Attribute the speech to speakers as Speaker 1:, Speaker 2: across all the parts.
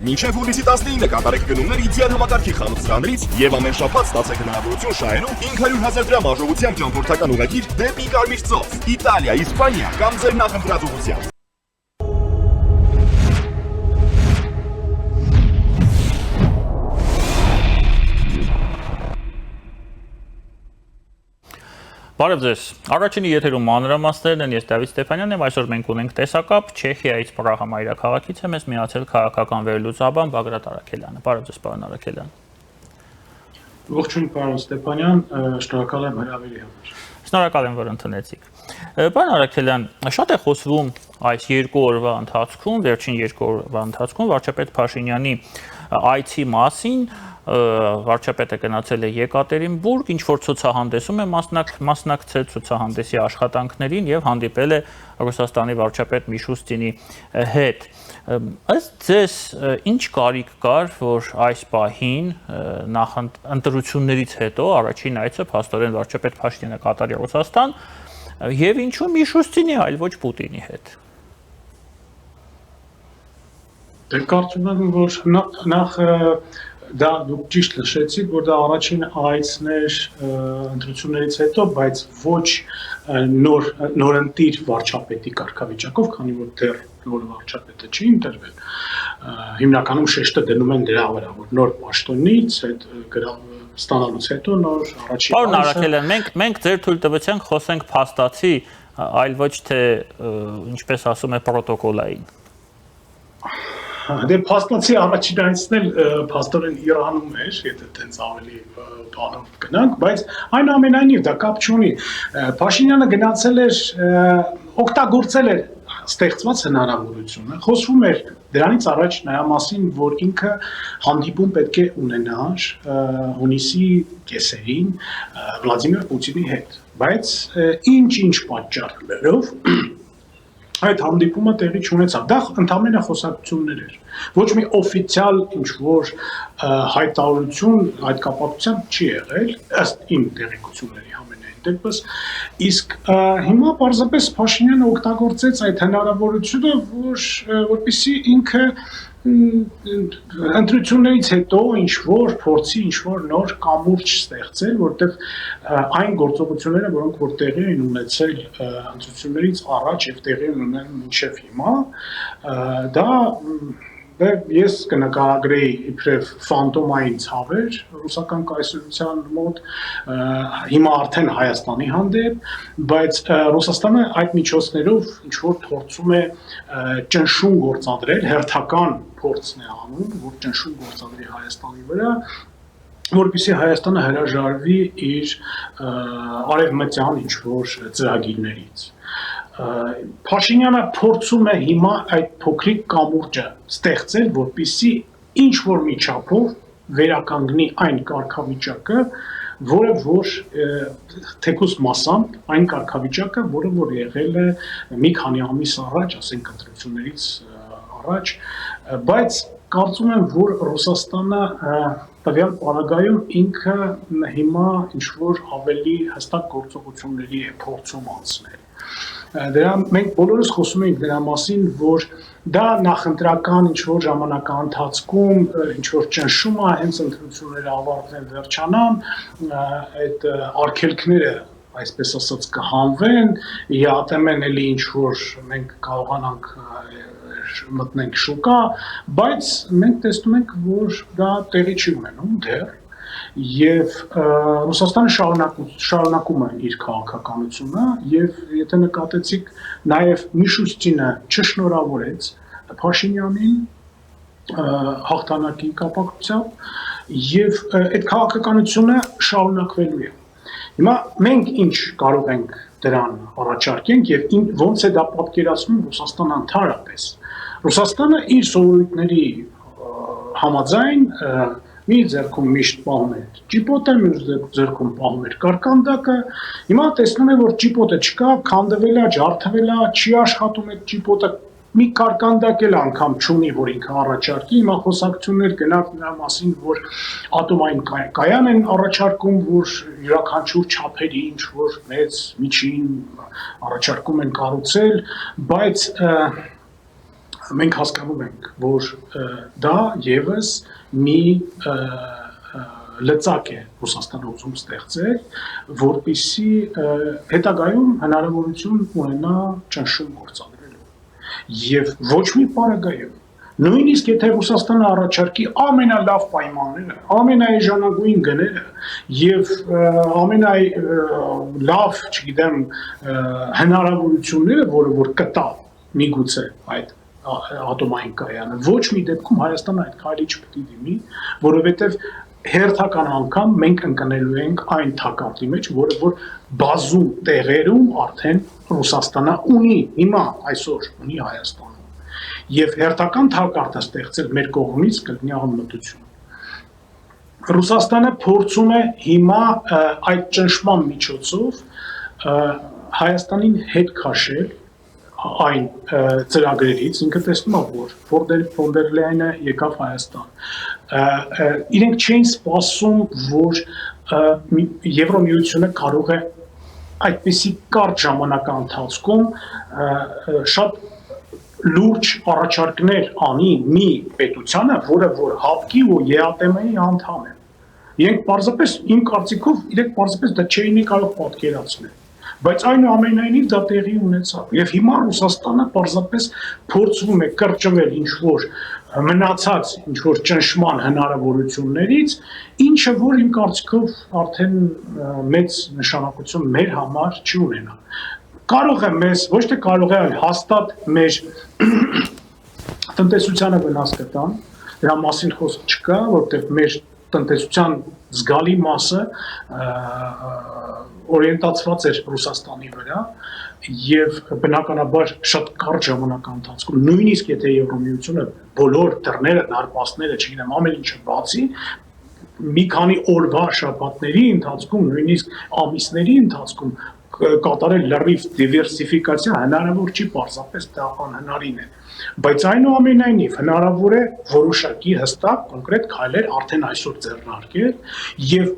Speaker 1: Մինչև հուլիսի 19-ը կատարեք գնումներ իդեալ համակարգի խանութներից եւ ամեն շաբաթ ստացեք հնարավորություն շահելու 500,000 դրամ արժողությամբ ճամփորդական ուղղագիր դեպի Կարմիր ծով, Իտալիա, Իսպանիա կամ ձեր նախընտրած ուղղությամբ։
Speaker 2: Բարև ձեզ, առաջինի եթերում մանրամասներն են, ես Դավիթ Ստեփանյանն եմ, այսօր մենք ունենք տեսակապ Չեխիայից Պրահա մայրաքաղաքից է մեզ միացել քաղաքական վերլուծաբան Բագրատ Արաքելյանը։ Բարև ձեզ, պարոն Արաքելյան։
Speaker 3: Ողջույն, պարոն Ստեփանյան, շնորհակալ եմ հրավերի համար։
Speaker 2: Շնորհակալ եմ, որ ընդունեցիք։ Պարոն Արաքելյան, շատ է խոսվում այս երկու օրվա ընթացքում, վերջին երկու օրվա ընթացքում վարչապետ Փաշինյանի այցի մասին, վարչապետը գնացել է Եկատերինբուրգ, ինչ-որ ցուցահանդեսում է մասնակցել ցուցահանդեսի աշխատանքներին եւ հանդիպել է Ռուսաստանի վարչապետ Միշուստինի հետ։ Ըստ ձեզ ինչ կարիք կար, որ այս պահին ընտրություններից հետո առաջին այցը փաստորեն վարչապետ Փաշինյանը կատարի Ռուսաստան եւ ինչու Միշուստինի, այլ ոչ Պուտինի հետ։
Speaker 3: Դե կարծում եմ, որ նախ դա դուք ճիշտ նշեցիք, որ դա առաջին այցն էր ընտրություններից հետո, բայց ոչ նորընտիր վարչապետի կարգավիճակով, քանի որ դեռ նոր վարչապետը չի ընտրվել։ Հիմնականում շեշտը դնում են դրա վրա, որ նոր պաշտոնից ստանալուց հետո նոր առաջին այցը։
Speaker 2: Պարոն Արաքելյան, մենք ձեր թույլտվությամբ խոսենք փաստացի, այլ ոչ թե ինչպես ասում է պրոտոկոլային։
Speaker 3: Դե փաստացի առաջին այցն էլ փաստորեն Իրանում էր, եթե տենց ավելի բանով գնանք, բայց այնուամենայնիվ դա կապ չունի։ Փաշինյանը գնացել էր, օգտագործել էր ստեղծված հնարավորությունը, խոսվում էր դրանից առաջ նրա մասին, որ ինքը հանդիպում պետք է ունենար հունիսի կեսերին Վլադիմիր Պուտինի հետ, բայց ինչ պատճառներով այդ հանդիպումը տեղի չունեցավ։ Դա ընդամենը խոսակցություններ էր։ Ոչ մի օֆիցիալ ինչ-որ հայտարարություն այդ կապակցությամբ չի եղել, ըստ իմ տեղեկությունների համենայն դեպս, իսկ հիմա պարզապես Փաշինյանը օգտագործեց այդ հնարավորությունը, որպեսզի ինքը ընտրություններից հետո ինչ-որ փորձի ինչ-որ նոր կամուրջ ստեղծել, որտեղ այն գործողությունները, որոնք որ տեղի են ունեցել ընտրություններից առաջ եւ տեղի են ունենում մինչեւ հիմա, դա ես կնկարագրեի իբրև ֆանտոմային ցավեր ռուսական կայսրության մոտ, հիմա արդեն Հայաստանի հանդեպ, բայց Ռուսաստանը այդ միջոցներով ինչ-որ փորձում է ճնշում գործադրել, հերթական փորձն է անում, որ ճնշում գործադրի Հայաստանի վրա, որպեսզի Հայաստանը հրաժարվի իր արևմտյան ինչ-որ ծրագիրներից։ Փաշինյանը փորձում է հիմա այդ փոքրիկ կամուրջը ստեղծել, որպեսզի ինչ-որ մի չափով վերականգնի այն կարգավիճակը, որը որ թեկուզ մասամբ այն կարգավիճակը, որը որ եղել է մի քանի ամիս առաջ, ասենք ընտրություններից առաջ, բայց կարծում եմ, որ Ռուսաստանը տվյալ պարագայում ինքը հիմա ինչ-որ ավելի հստակ գործողությունների է փորձում անցնել։ Մենք բոլորս խոսում ենք դրա մասին, որ դա նախընտրական ինչ-որ ժամանակահատվածում ինչ-որ ճնշում է, հենց ընտրությունները ավարտվեն, վերջանան, այդ արգելքները, այսպես ասած, կհանվեն, ԵԱՏՄ-ն էլի ինչ-որ մենք կարողանանք մտնենք շուկա, բայց մենք տեսնում ենք, որ դա տեղի չի ունենում դեռ, եւ Ռուսաստանը շարունակում է իր քաղաքականությունը եւ եթե նկատեցիք նաեւ Միշուստինը չշնորհավորեց Փաշինյանին հաղթանակի կապակցությամբ եւ այդ քաղաքականությունը շարունակվելու է։ Հիմա մենք ինչ կարող ենք դրան առաջարկենք եւ ոնց է դա պատկերացնում Ռուսաստան ընդհանրապես։ Ռուսաստանը իր սովորույթների համաձայն մի ձեռքում միշտ պահում է ճիպոտը, մյուս ձեռքում պահում է կարկանդակը, հիմա տեսնում է, որ ճիպոտը չկա, քանդվել է, ջարդվել է, չի աշխատում այդ ճիպոտը, մի կարկանդակ էլ անգամ չունի, որ ինքը առաջարկի, հիմա խոսակցություններ գնաց նրա մասին, որ ատոմային կայան են առաջարկում, որ յուրաքանչյուր չափերի ինչ-որ մեծ, միջին առաջարկում են կառուցել, բայց մենք հասկանում ենք, որ դա եւս մի լծակ է Ռուսաստանը ուզում ստեղծել, որպեսզի հետագայում հնարավորություն ունենա ճնշում գործադրելու։ Եվ ոչ մի պարագայում նույնիսկ եթե Ռուսաստանը առաջարկի ամենալավ պայմանները, ամենաէժանագույն գները եւ ամենալավ, չգիտեմ, հնարավորությունները, որ կտա միգուցե այդ ատոմային կայանը, ոչ մի դեպքում Հայաստանը այդ քայլի չպետք է դիմի, որովհետեւ հերթական անգամ մենք ընկնելու ենք այն թակարդի մեջ, որ բազում տեղերում արդեն Ռուսաստանը ունի, հիմա այսօր ունի Հայաստանը։ Եվ հերթական թակարդը ստեղծել մեր կողմից կլինի անմտություն։ Ռուսաստանը փորձում է հիմա այդ ճնշման միջոցով Հայաստանին հետ քաշել այն ծրագրերից, ինքը տեսնում է, որ ֆոն դեր Լեյենը եկավ Հայաստան։ Իրենք չէին սպասում, որ Եվրամիությունը կարող է այդպիսի կարճ ժամանակահատվածում շատ լուրջ առաջարկներ անի մի պետությանը, որը որ ՀԱՊԿ-ի ու ԵԱՏՄ-ի անդամ է։ Իրենք պարզապես իմ կարծիքով իրենք պարզապես դա չէին կարող պատկերացնել։ Բայց այնուամենայնիվ դա տեղի ունեցավ։ Եվ հիմա Ռուսաստանը պարզապես փորձում է կրճվել ինչ-որ մնացած ինչ-որ ճնշման հնարավորություններից, ինչը որ իմ կարծիքով արդեն մեծ նշանակություն մեր համար չի ունենա։ Կարող է մեզ, ոչ թե կարող է, այլ հաստատ մեր տնտեսությանը վնաս կտան, դրա մասին խոսք չկա, որտեղ մեր տնտեսության զգալի մասը օրիենտացված էր Ռուսաստանի վրա եւ բնականաբար շատ կարճ ժամանակահատվածում նույնիսկ եթե Եվրամիությունը բոլոր դռները, նարպաստները, չգիտեմ, ամեն ինչը բացի մի քանի օրվա շաբաթների ընթացքում, նույնիսկ ամիսների ընթացքում կատարել լրիվ դիվերսիֆիկացիա հնարավոր չի, պարզապես դա անհնարին է։ Բայց այնուամենայնիվ հնարավոր է որոշակի հստակ կոնկրետ քայլեր արդեն այսօր ձեռնարկել եւ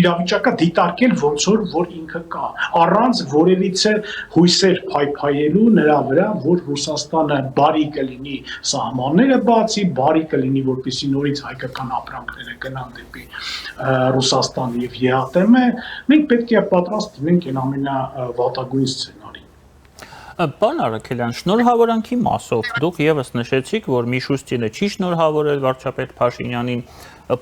Speaker 3: իրավիճակը դիտարկել ոնց որ ինքը կա, առանց որևիցե հույսեր փայփայելու նրա վրա, որ Ռուսաստանը բարի կլինի սահմանները բացի, բարի կլինի, որպեսզի նորից հայկական ապրանքները գնան դեպի Ռուսաստան եւ ԵԱՏՄ, մենք պետք է պատրաստ լինենք այն ամենավատագույն սցենարին։
Speaker 2: Պարոն Արաքելյան, շնորհավորանքի մասով դուք եւս նշեցիք, որ Միշուստինը չի շնորհավորել վարչապետ Փաշինյանին,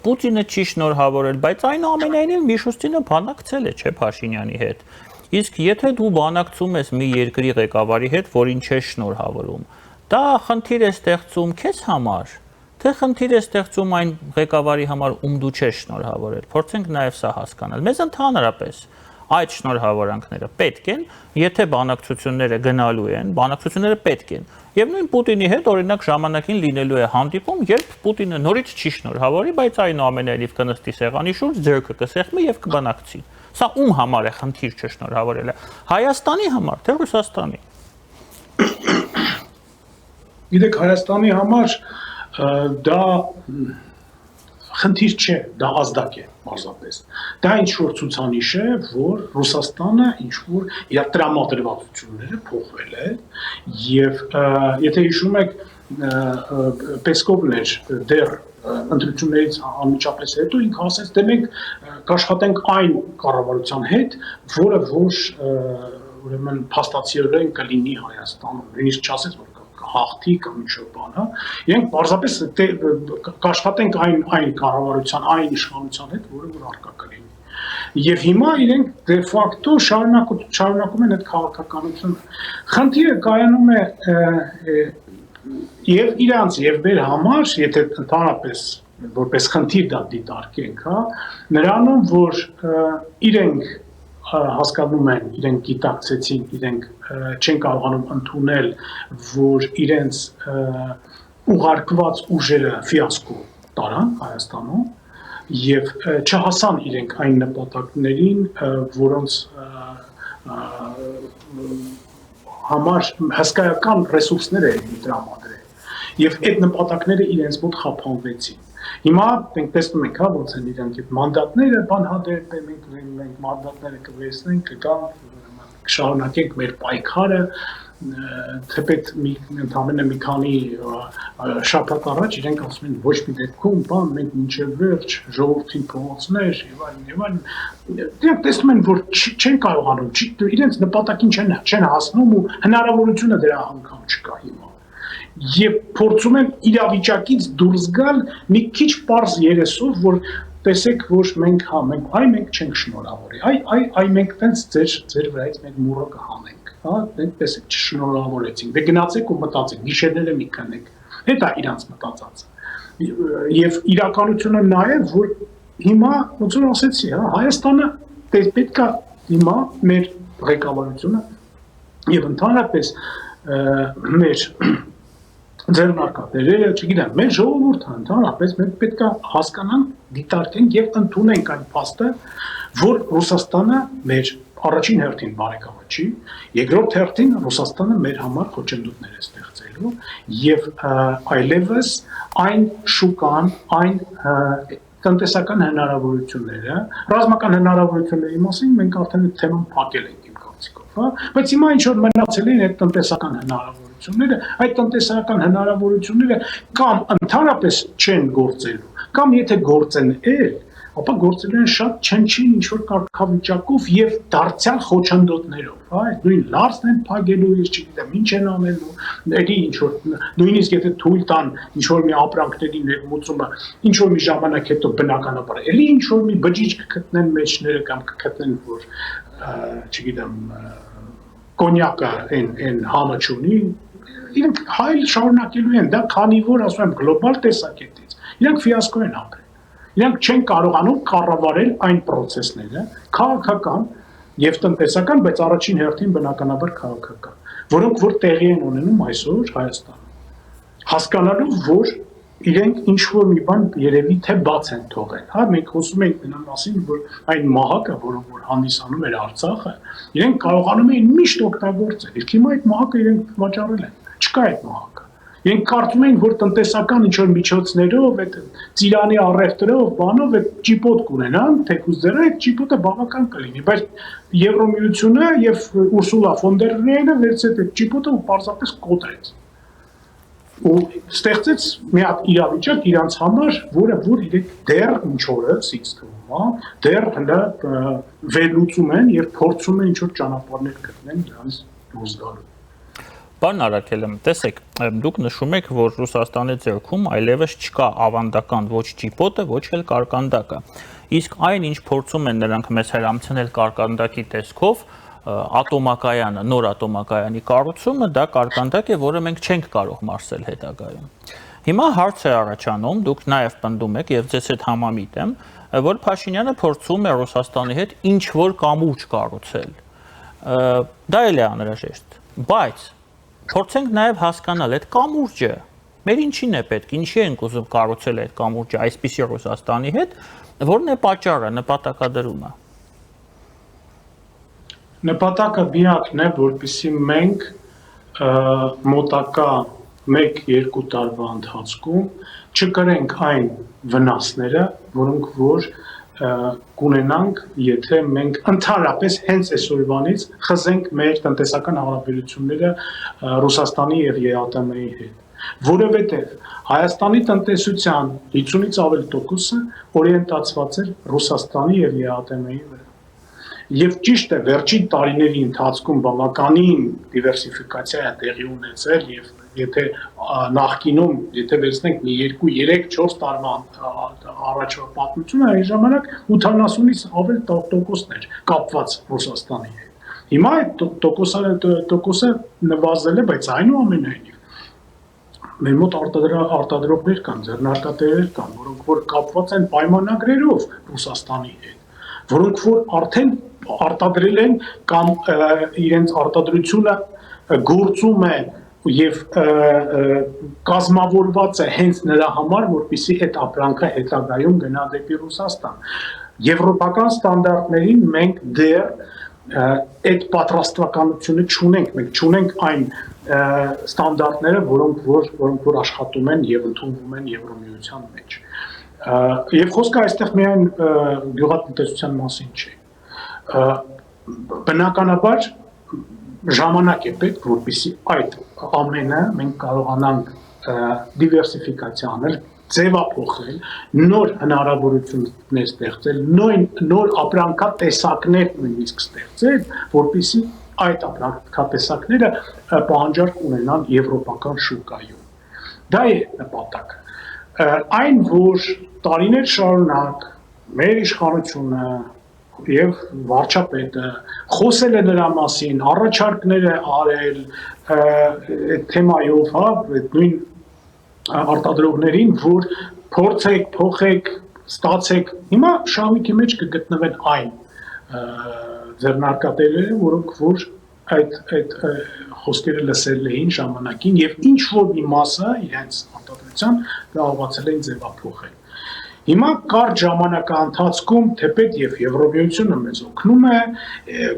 Speaker 2: Պուտինը չի շնորհավորել, բայց այնուամենայնիվ Միշուստինը բանակցել է, չէ, Փաշինյանի հետ։ Իսկ եթե դու բանակցում ես մի երկրի ղեկավարի հետ, որին չես շնորհավորում, դա խնդիր է ստեղծում քեզ համար, թե խնդիր է ստեղծում այն ղեկավարի համար, ում դու չես շնորհավորել։ Փորձենք նաեւ սա հասկանալ։ Մեզ ընդհանրապես այդ շնորհավորանքները պետք են, եթե բանակցությունները գնալու են, բանակցությունները պետք են։ Եվ նույն Պուտինի հետ օրինակ ժամանակին լինելու է հանդիպում, երբ Պուտինը նորից չի շնորհավորի, բայց այնուամենայնիվ կնստի սեղանի շուրջ, ձեռքը կսեղմի եւ կբանակցի։ Սա ում համար է խնդիր չշնորհավորելը։ Հայաստանի համար, թե Ռուսաստանի։
Speaker 3: Գիտեք, Հայաստանի համար դա խնդիր չէ, դա ազդակ է, պարզապես։ Դա ինչ-որ ցուցանիշ է, որ Ռուսաստանը ինչ-որ իր տրամադրվածությունները փոխվել է եւ եթե հիշում եք Պեսկովն էր դեռ ընտրություններից անմիջապես հետո ինքը ասաց, դե մենք կաշխատենք այն կառավարության հետ, որը որ ուրեմն փաստացիորեն կլինի Հայաստանում, նույնիսկ չասեց, որ հաղթի կամ ինչ-որ բան, հա։ Իրենք պարզապես կաշխատենք այն կառավարության, այն իշխանության հետ, որը որ առկա կլինի։ Եվ հիմա իրենք դե ֆակտո շարունակում են այդ քաղաքականությունը։ Խնդիրը կայանում է եւ իրանց եւ մեր համար, եթե ընդհանրապես որպես խնդիր դա դիտարկենք, հա, նրանում որ իրենք հասկանում են, իրենք գիտակցեցին, իրենք չեն կարողանում ընդունել, որ իրենց ուղարկված ուժերը ֆիասկո տարան Հայաստանում եւ չհասան իրենք այն նպատակներին, որոնց համար հսկայական ռեսուրսներ էին տրամադրել եւ այդ նպատակները իրենց մոտ խափանվեցին։ Հիմա մենք տեսնում ենք, հա, ոնց են իրենք այդ մանդատները բանհատել են, մենք մանդատները կվերցնենք, կգան, կշարունակենք մեր պայքարը թեպետ ընդամենը մի քանի շաբաթ առաջ իրենք ասում են ոչ մի դեպքում, բան մենք մինչև վերջ ժողովրդին փողոցներ եւ այլն, դրանք տեսնում են որ չեն կարողանում, իրենց նպատակին չեն հասնում ու հնարավորությունը դրա անգամ չկա հիմա։ Եվ փորձում են իրավիճակից դուրս գալ մի քիչ պարզ երեսով, որ տեսեք, որ մենք մենք չենք շնորհավորի, մենք տենց ձեր վրայից մենք մուրը կհանենք, մենք տեսեք չշնորհավորեցինք, դե գնացեք ու մտածեք, գիշերները մի քնեք, դա իրանց մտածածը, եւ իրականությունը նա է, որ հիմա ոնց որ ասեցի, Հայաստանը պետք է հիմա մեր ղեկավարությունը եւ ընդհանրապես մեր ձեռնարկատերերը, չգիտեմ, մեր ժողովուրդը ընդհանրապես մենք պետք է հասկանանք, դիտարկենք եւ ընդունենք այն փաստը, որ Ռուսաստանը մեր առաջին հերթին բարեկամը չի, երկրորդ հերթին Ռուսաստանը մեր համար խոչընդոտներ է ստեղծելու եւ այլևս այն շուկան, այն տնտեսական հնարավորությունները, ռազմական հնարավորությունների մասին մենք արդեն այդ թեման փակել ենք իմ կարծիքով, բայց հիմա ինչ որ մնացել են այդ տնտեսական հնարավորությունները, այդ տնտեսական հնարավորությունները կամ ընդհանրապես չեն գործելու, կամ եթե գործեն ապա գործելու են շատ չնչին ինչ-որ կարգավիճակով եւ դարձյալ խոչընդոտներով, այդ նույն լարսն են փակելու, ես չգիտեմ, ինչ են անելու, էլի ինչ-որ նույնիսկ եթե թույլ տան ինչ-որ մի ապրանքների ներմուծումը, ինչ-որ մի ժամանակ հետո բնականաբար, էլի ինչ-որ մի բջիջ կգտնեն մեջները կամ կգտնեն, որ չգիտեմ, կոնյակը այն համը չունի, իրենք հայլ շարունակելու են, դա քանի որ ասում եմ գլոբալ տեսակետից, իրենք ֆիասկո են ապրել։ Իրանք չեն կարողանում կառավարել այն process-ները, քաղաքական եւ տնտեսական, բայց առաջին հերթին բնականաբար քաղաքական, որոնք որ տեղի են ունենում այսօր Հայաստանում։ Հասկանալով, որ իրենք ինչ որ մի բան երևի թե բաց են թողել, մենք խոսում ենք նրա մասին, որ այն մահակը, որով որ հանդիսանում էր Արցախը, իրենք կարողանում էին միշտ օգտագործել։ Իսկ հիմա այդ մահակը իրենք վաճառել են։ Չկա այդ մահակը։ Մենք կարծում ենք, որ տնտեսական ինչ-որ միջոցներով, այդ ծիրանի առևտրով, բանով այդ ճիպոտ կունենան, թեկուզ դեռ այդ ճիպոտը բավական կլինի, բայց Եվրոմիությունը եւ Ուրսուլա ֆոն դեր Լեյենը վերցրեց այդ ճիպոտը ու պարզապես կոտրեց։ Ու ստեղծեց մի հատ իրավիճակ իրանց համար, որը որ իրենք դեռ ինչ օրը ցույց տվում, դեռ հələ վերլուծում են եւ փորձում են ինչ-որ ճանապարհներ գտնեն դրանց դուրս գալու։
Speaker 2: Պարոն Արաքելյան, տեսեք, դուք նշում եք, որ Ռուսաստանի ձեռքում այլևս չկա ավանդական ոչ ճիպոտը, ոչ էլ կարկանդակը։ Իսկ այն, ինչ փորձում են նրանք մեզ հրամցնել կարկանդակի տեսքով, ատոմակայանը, նոր ատոմակայանի կառուցումը, դա կարկանդակ է, որը մենք չենք կարող մարսել հետագայում։ Հիմա հարց է առաջանում, դուք նաև պնդում եք եւ ձեզ հետ համամիտ եմ, որ Փաշինյանը փորձում է Ռուսաստանի հետ ինչ որ կամուրջ կառուցել։ Դա էլ է անհրաժեշտ, բայց փորձենք նաև հասկանալ այդ կամուրջը մեր ինչին է պետք, ինչի ենք ուզում կառուցել այդ կամուրջը այսպիսի Ռուսաստանի հետ, որն է պատճառը, նպատակադրումը։
Speaker 3: Նպատակը միակն է, որպեսզի մենք մոտակա 1-2 տարվա ընթացքում չկրենք այն վնասները, որոնք որ կունենանք, եթե մենք ընդհանրապես հենց այսօրվանից խզենք մեր տնտեսական հարաբերությունները Ռուսաստանի եւ ԵԱՏՄ-ի հետ, որովհետեւ Հայաստանի տնտեսության 50-ից ավելի տոկոսը օրիենտացված է Ռուսաստանի եւ ԵԱՏՄ-ի վրա։ Եվ ճիշտ է, վերջին տարիների ընթացքում բավականին դիվերսիֆիկացիա է տեղի ունեցել եւ եթե նախկինում, եթե վերցնենք մի 2-3-4 տարվա առաջվա պատմությունը, այն ժամանակ 80-ից ավել տոկոսներ կապված Ռուսաստանի հետ։ Հիմա այդ տոկոսը նվազել է, բայց այնուամենայնիվ մեր մոտ արտադրողներ կան, ձեռնարկատերեր կան, որոնք որ կապված են պայմանագրերով Ռուսաստանի հետ, որոնք որ արդեն արտադրել են կամ իրենց արտադրությունը գործում է եւ կազմավորված է հենց նրա համար, որպեսզի այդ ապրանքը հետագայում գնա դեպի Ռուսաստան։ Եվրոպական ստանդարտներին մենք դեռ այդ պատրաստվածությունը չունենք, մենք չունենք այն ստանդարտները, որոնք որ աշխատում են եւ ընդունվում են Եվրոմիության մեջ։ Եվ խոսքը այստեղ միայն գյուղատնտեսության մասին չի։ Բնականաբար ժամանակ է պետք, որպեսզի այդ ամենը մենք կարողանանք դիվերսիֆիկացիա անել, ձևափոխել, նոր հնարավորություններ ստեղծել, նոր ապրանքատեսակներ նույնիսկ ստեղծել, որպեսզի այդ ապրանքատեսակները պահանջարկ ունենան եվրոպական շուկայում։ Դա է նպատակը։ Այն, որ տարիներ շարունակ մեր իշխանությունը եւ վարչապետը խոսել է նրա մասին, առաջարկներ է արել այդ թեմայով, հա, այդ նույն արտադրողներին, որ փորձեք, փոխեք, ստացեք։ Հիմա շահույթի մեջ կգտնվեն այն ձեռնարկատերերը, որոնք որ այդ խոսքերը լսել էին ժամանակին եւ ինչ որ մի մասը իրենց արտադրության կարողացել են ձևափոխել։ Հիմա կարճ ժամանակահատվածում թեպետ եւ Եվրոմիությունը մեզ օգնում է,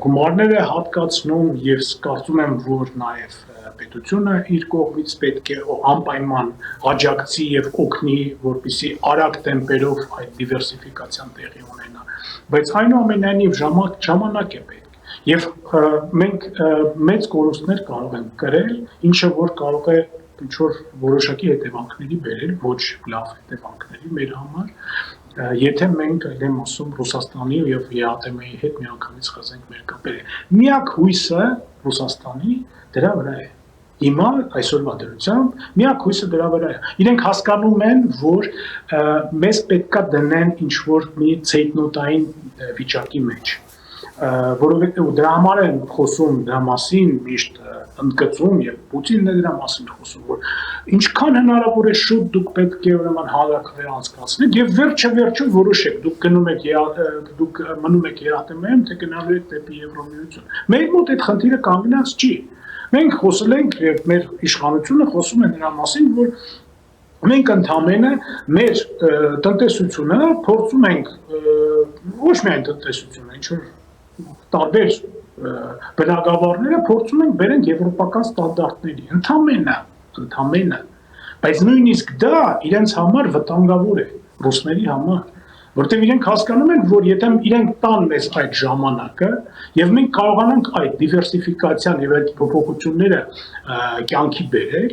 Speaker 3: գումարներ է հատկացնում եւ կարծում եմ, որ նաեւ պետությունը իր կողմից պետք է անպայման աջակցի եւ օգնի, որպեսզի արագ տեմպերով այդ դիվերսիֆիկացիան տեղի ունենա։ Բայց այնուամենայնիվ ժամանակ է պետք։ Եվ մենք մեծ կորուստներ կարող ենք կրել, ինչը որ կարող է ինչ-որ որոշակի հետևանքների բերել, ոչ լավ հետևանքների մեր համար, եթե մենք այլեմ ասում Ռուսաստանի եւ ԵԱՏՄ-ի հետ միանգամից խզենք մեր կապերը։ Միակ հույսը Ռուսաստանի դրա վրա է։ Հիմա այսօրվա դրությամբ միակ հույսը դրա վրա է։ Իրենք հասկանում են, որ մեզ պետքա դնեն ինչ-որ մի ցեյտնոտային վիճակի մեջ, որովհետեւ դրա համար են խոսում դրա մասին միշտ ընդգծում եւ Պուտինն է դրա մասին խոսում, որ ինչքան հնարավոր է շուտ դուք պետք է ուրեմն հանրակրվեր անցկացնեք եւ վերջը որոշեք, դուք գնում եք դուք մնում եք ԵԱՏՄ-ում, թե գնալու եք դեպի Եվրոմիություն։ Մեր մոտ այդ խնդիրը կանգնած չի։ Մենք խոսել ենք եւ մեր իշխանությունը խոսում է նրա մասին, որ մենք ընդհանրապես մեր տնտեսությունը փորձում ենք ոչ միայն տնտեսությունը, ինչ որ տարբեր բնագավառները փորձում ենք բերենք եվրոպական ստանդարտների, ընդհանրապես, բայց նույնիսկ դա իրենց համար վտանգավոր է, ռուսների համար, որտեղ իրենք հասկանում են, որ եթե իրենք տան մեզ այդ ժամանակը եւ մենք կարողանանք այդ դիվերսիֆիկացիան եւ այդ փոփոխությունները կյանքի բերել,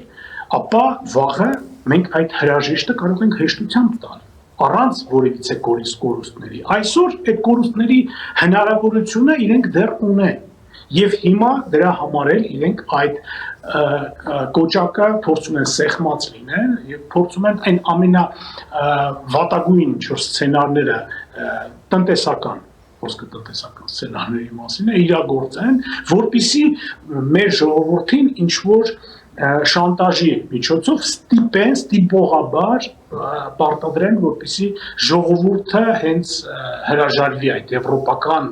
Speaker 3: ապա վաղը մենք այդ հրաժեշտը կարող ենք հեշտությամբ տալ առանց որևիցե կորուստների։ Այսօր այդ կորուստների հնարավորությունը իրենք դեռ ունեն եւ հիմա դրա համար էլ իրենք այդ կոճակը փորձում են սեղմած լինել եւ փորձում են այն ամենավատագույն սցենարները տնտեսական սցենարների մասին իրագործեն, որպեսզի մեր ժողովրդին ինչ որ շանտաժի միջոցով ստիպողաբար պարտադրեն, որպեսզի ժողովուրդը հենց հրաժարվի այդ եվրոպական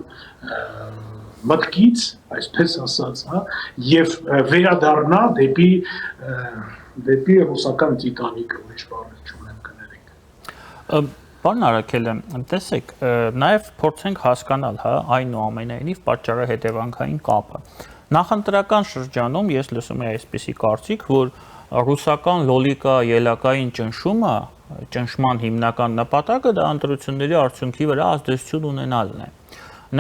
Speaker 3: մտքից, այսպես ասած, հա, եւ վերադառնա դեպի ռուսական տիտանիկը, ոչ բառեր չունեմ կներեք։
Speaker 2: Պարոն Արաքելյան, տեսեք, նաեւ փորձենք հասկանալ, հա, այնուամենայնիվ պատճառը հետևանքային կապը։ Նախընտրական շրջանում ես լսում եմ այսպիսի կարծիք, որ ռուսական լոլիկա ելակային ճնշման հիմնական նպատակը դա ընտրությունների արդյունքի վրա ազդեցություն ունենալն է։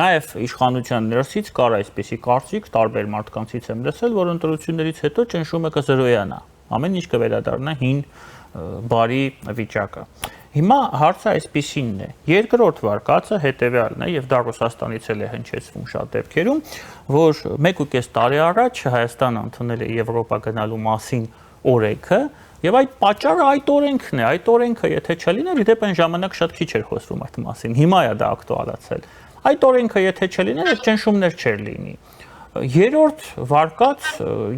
Speaker 2: Նաև իշխանության ներսից կար այսպիսի կարծիք, տարբեր մարդկանցից եմ լսել, որ ընտրություններից հետո ճնշումը կզրոյանա, ամեն ինչ կվերադառնա հին բարի վիճակը։ Հիմա հարցը այսպիսինն է. երկրորդ վարկածը հետևյալն է, եւ դա Ռուսաստանից էլ է հնչեցվում շատ դեպքերում, որ 1.5 տարի առաջ Հայաստանը ընդունել է Եվրոպա գնալու մասին օրենքը, եւ այդ պատճառը այդ օրենքն է, այդ օրենքը եթե չլիներ, դեպ այն ժամանակ շատ քիչ էր խոսվում այդ մասին, հիմա է դա ակտուալացել։ Այդ օրենքը եթե չլիներ, այդ ճնշումներ չէր լինի։ Երրորդ վարկած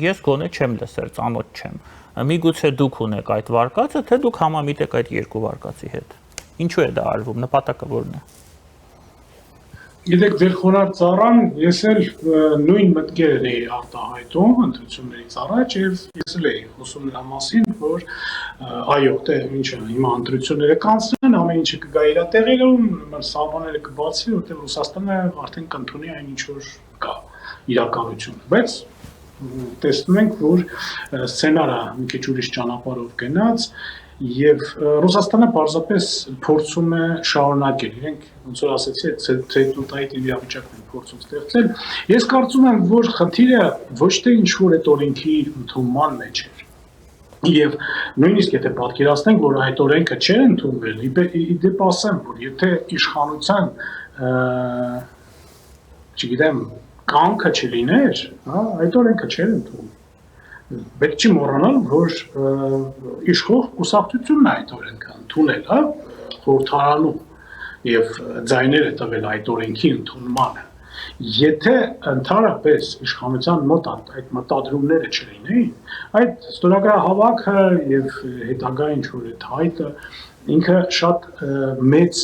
Speaker 2: ես գոնե չեմ լսել, ծանոթ չեմ։ Միգուցե դուք ունեք այդ վարկածը, թե դուք համամիտ եք այդ երկու վարկածի հետ։ Ինչու է դա արվում, նպատակը որն է։
Speaker 3: Գիտեք, ձեր խոնարհ ծառան ես էլ նույն մտքերն էի արտահայտում ընտրություններից առաջ եւ ես էլ էի խոսում նրա մասին, որ այո, թե ինչը հիմա ընտրությունները կանցնեն, ամեն ինչը կգա իր տեղերում, սահմանները կբացվի, որտեղ Ռուսաստանը արդեն կընդունի այն ինչ որ կա իրականությունը, բայց տեսնում ենք, որ սցենարը մի քիչ ուրիշ ճանապարհով գնաց եւ Ռուսաստանը պարզապես փորձում է շարունակել իրենք ոնց որ ասեցի ցեյտուտայիտ իրավիճակն են փորձում ստեղծել ես կարծում եմ որ խնդիրը ոչ թե ինչ որ այդ օրենքի ընդունման մեջ է Եվ նույնիսկ եթե պատկերացնենք, որ այդ օրենքը չէր ընդունվել, իդեպ ասեմ, որ եթե իշխանության, չգիտեմ, կամքը չլիներ, այդ օրենքը չէր ընդունվել։ Պետք չի մոռանալ, որ իշխող կուսակցությունն է այդ օրենքը ընդունել, խորհրդարանում եւ ձայներ է տվել այդ օրենքի ընդունմանը։ Եթե ընդհանրապես իշխանության մոտ այդ մտադրումները չլինեին, այդ ստորագրահավաքը եւ հետագա ինչ որ այդ հայտը ինքը շատ մեծ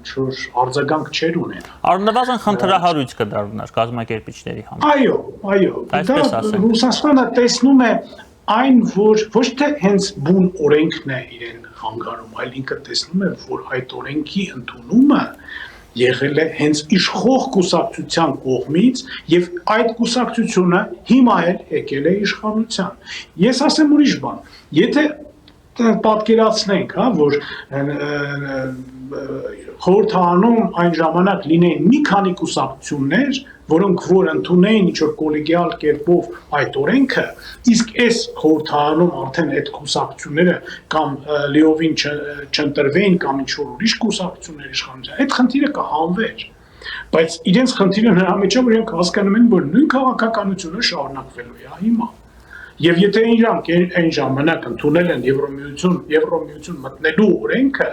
Speaker 3: ինչ-որ արձագանք չէր ունենա։
Speaker 2: Առնվազն խնդրահարույց կդառնար կազմակերպիչների համար։
Speaker 3: Այո, դա Ռուսաստանը տեսնում է այն, որ ոչ թե հենց բուն օրենքն է իրեն հանգարում, այլ ինքը տեսնում է, որ այդ օրենքի ընդունումը եղել է հենց իշխող կուսակցության կողմից եւ այդ կուսակցությունը հիմա էլ եկել է իշխանության։ Ես ասեմ ուրիշ բան, եթե պատկերացնենք, որ խորհրդարանում այն ժամանակ լինեին մի քանի կուսակցություններ, որոնք որ ընդունեին ինչ-որ կոլեգիալ կերպով այդ օրենքը, իսկ այս խորհրդարանում արդեն այդ կուսակցությունները կամ լիովին չընտրվեին կամ ինչ-որ ուրիշ կուսակցություններ իշխանության, այդ խնդիրը կհանվեր։ Բայց իրենց խնդիրը նրա մեջ է, որ իրենք հասկանում են, որ նույն քաղաքականությունը շարունակվելու է հիմա։ Եվ եթե իրանք այն ժամանակ ընդունել են Եվրոմիություն մտնելու օրենքը,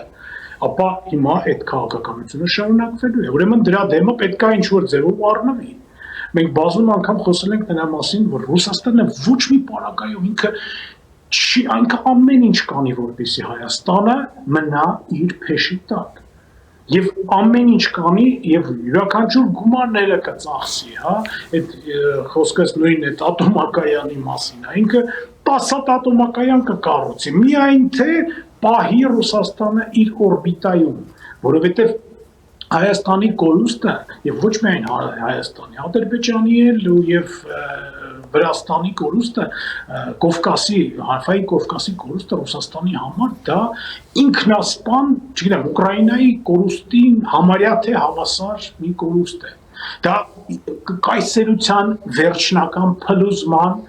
Speaker 3: ապա հիմա այդ քաղաքականությունը շարունակվելու է։ Ուրեմն դրա դեմը պետք է ինչ-որ ձևով առնվի։ Մենք բազում անգամ խոսել ենք նրա մասին, որ Ռուսաստանը ոչ մի պարագայում ինքը չի այնքան ամեն ինչ կանի, որպեսզի Հայաստանը մնա իր փեշի տակ։ Եվ ամեն ինչ կանի եւ յուրաքանչյուր գումարները կծախսի, այդ խոսքս նույն այդ ատոմակայանի մասին, ինքը 10 ատոմակայան կկառուցի, միայն թե պահի Ռուսաստանը իր օրբիտայում, որովհետեւ Հայաստանի կորուստը եւ ոչ միայն Հայաստանի, Ադրբեջանի եւ Վրաստանի կորուստը, Կովկասի, Հարավային Կովկասի կորուստը Ռուսաստանի համար դա ինքնասպան, չգիտեմ, Ուկրաինայի կորուստին համարյա թե հավասար մի կորուստ է։ Դա կայսերության վերջնական փլուզման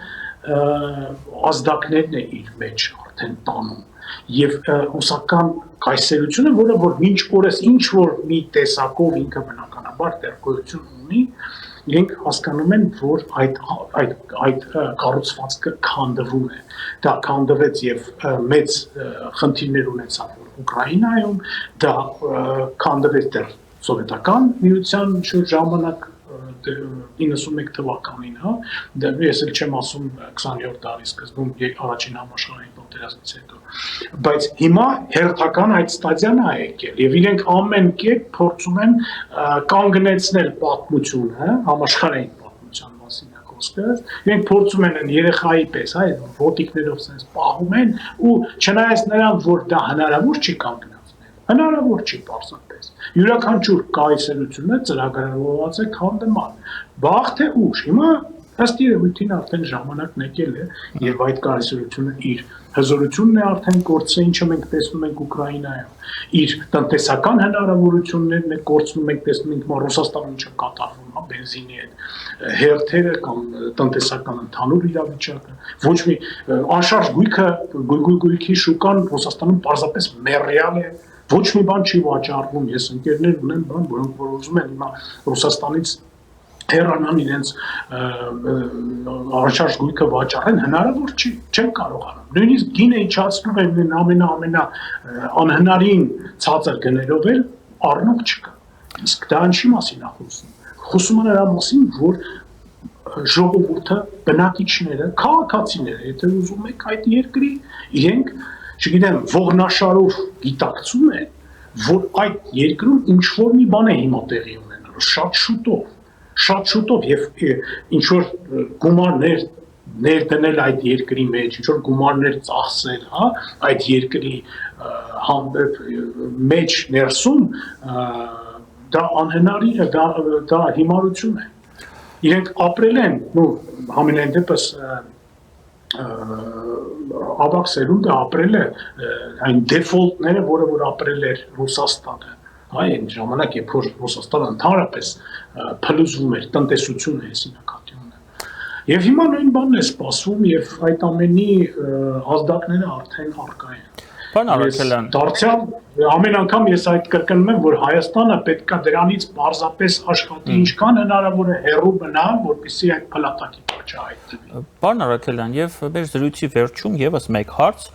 Speaker 3: ազդակներն է իր մեջ արդեն տանում։ Եվ ռուսական կայսերությունը, որը որ մինչ օրս ինչ որ մի տեսակով ինքը բնականաբար դեռ գոյություն ունի, իրենք հասկանում են, որ այդ կառուցվածքը քանդվում է։ Դա քանդվեց եւ մեծ խնդիրներ ունեցավ Ուկրաինայում, դա քանդվեց դեռ սովետական միության ժամանակ 91 թվականին, ես էլ չեմ ասում 20-րդ դարի սկզբում առաջին համաշխարհային պատերազմից հետո, բայց հիմա հերթական այդ ստադիան է եկել եւ իրենք ամեն կերպ փորձում են կանգնեցնել պատմությունը, համաշխարհային պատմության մասին է խոսքը, իրենք փորձում են երեխայի պես, այդ ոտիկներով sense պահում են ու չնայած նրան, որ դա հնարավոր չի կանգնեցնել, հնարավոր չի պարզապես յուրաքանչյուր կայսերությունը ծրագրավորված է քանդման։ Վաղ թե ուշ, հիմա ըստ երևույթին արդեն ժամանակն եկել է եւ այդ կայսերությունը իր հզորությունն է արդեն կորցրել, ինչը մենք տեսնում ենք Ուկրաինայում։ Իր տնտեսական հնարավորություններն է կորցնում, մենք տեսնում ենք Ռուսաստանում ինչը կատարվում է բենզինի հետ, հերթերը կամ տնտեսական ընդհանուր իրավիճակը։ Ոչ մի անշարժ գույքի շուկան Ռուսաստանում պարզապես մեռյալ է։ Ոչ մի բան չի վաճառվում, ես ընկերներ ունեմ, որոնք որ ուզում են հիմա Ռուսաստանից հեռանան իրենց անշարժ գույքը վաճառեն, հնարավոր չի, չեն կարողանում։ Նույնիսկ գինը իջացնում են ամենա անհնարին ցածր գներով էլ առնող չկա։ Իսկ դա ինչի մասին է խոսում։ Խոսում է նրա մասին, որ ժողովուրդը, բնակիչները, քաղաքացիները, եթե ուզում եք այդ երկրի, իրենք չգիտեմ, ողնաշարով գիտակցում են, որ այդ երկրում ինչ-որ մի բան է հիմա տեղի ունենալու, շատ շուտով եւ ինչ-որ գումարներ ներդնել այդ երկրի մեջ, ինչ-որ գումարներ ծախսել, այդ երկրի մեջ ներսում, դա անհնարին է, դա հիմարություն է։ Իրենք ապրել են, համենայն դեպս ավակ սերունդը ապրել է այն դեֆոլտները, որ ապրել էր Ռուսաստանը։ Այն ժամանակ, երբ որ Ռուսաստանը ընդհանրապես փլուզվում էր տնտեսությունը, այսի նկատիունը։ Եվ հիմա նույն բանն է սպասվում եւ այդ ամենի ազդակները արդեն առկա են։
Speaker 2: Պարոն Արաքելյան,
Speaker 3: դարձյալ ամեն անգամ ես այդ կրկնում եմ, որ Հայաստանը պետքա դրանից պարզապես աշխատի ինչքան հնարավոր է հեռու մնա, որպեսզի այդ փլատակի փոչը հայտնվի։
Speaker 2: Պարոն Արաքելյան, եւ մեր զրույցի վերջում եւս մեկ հարց,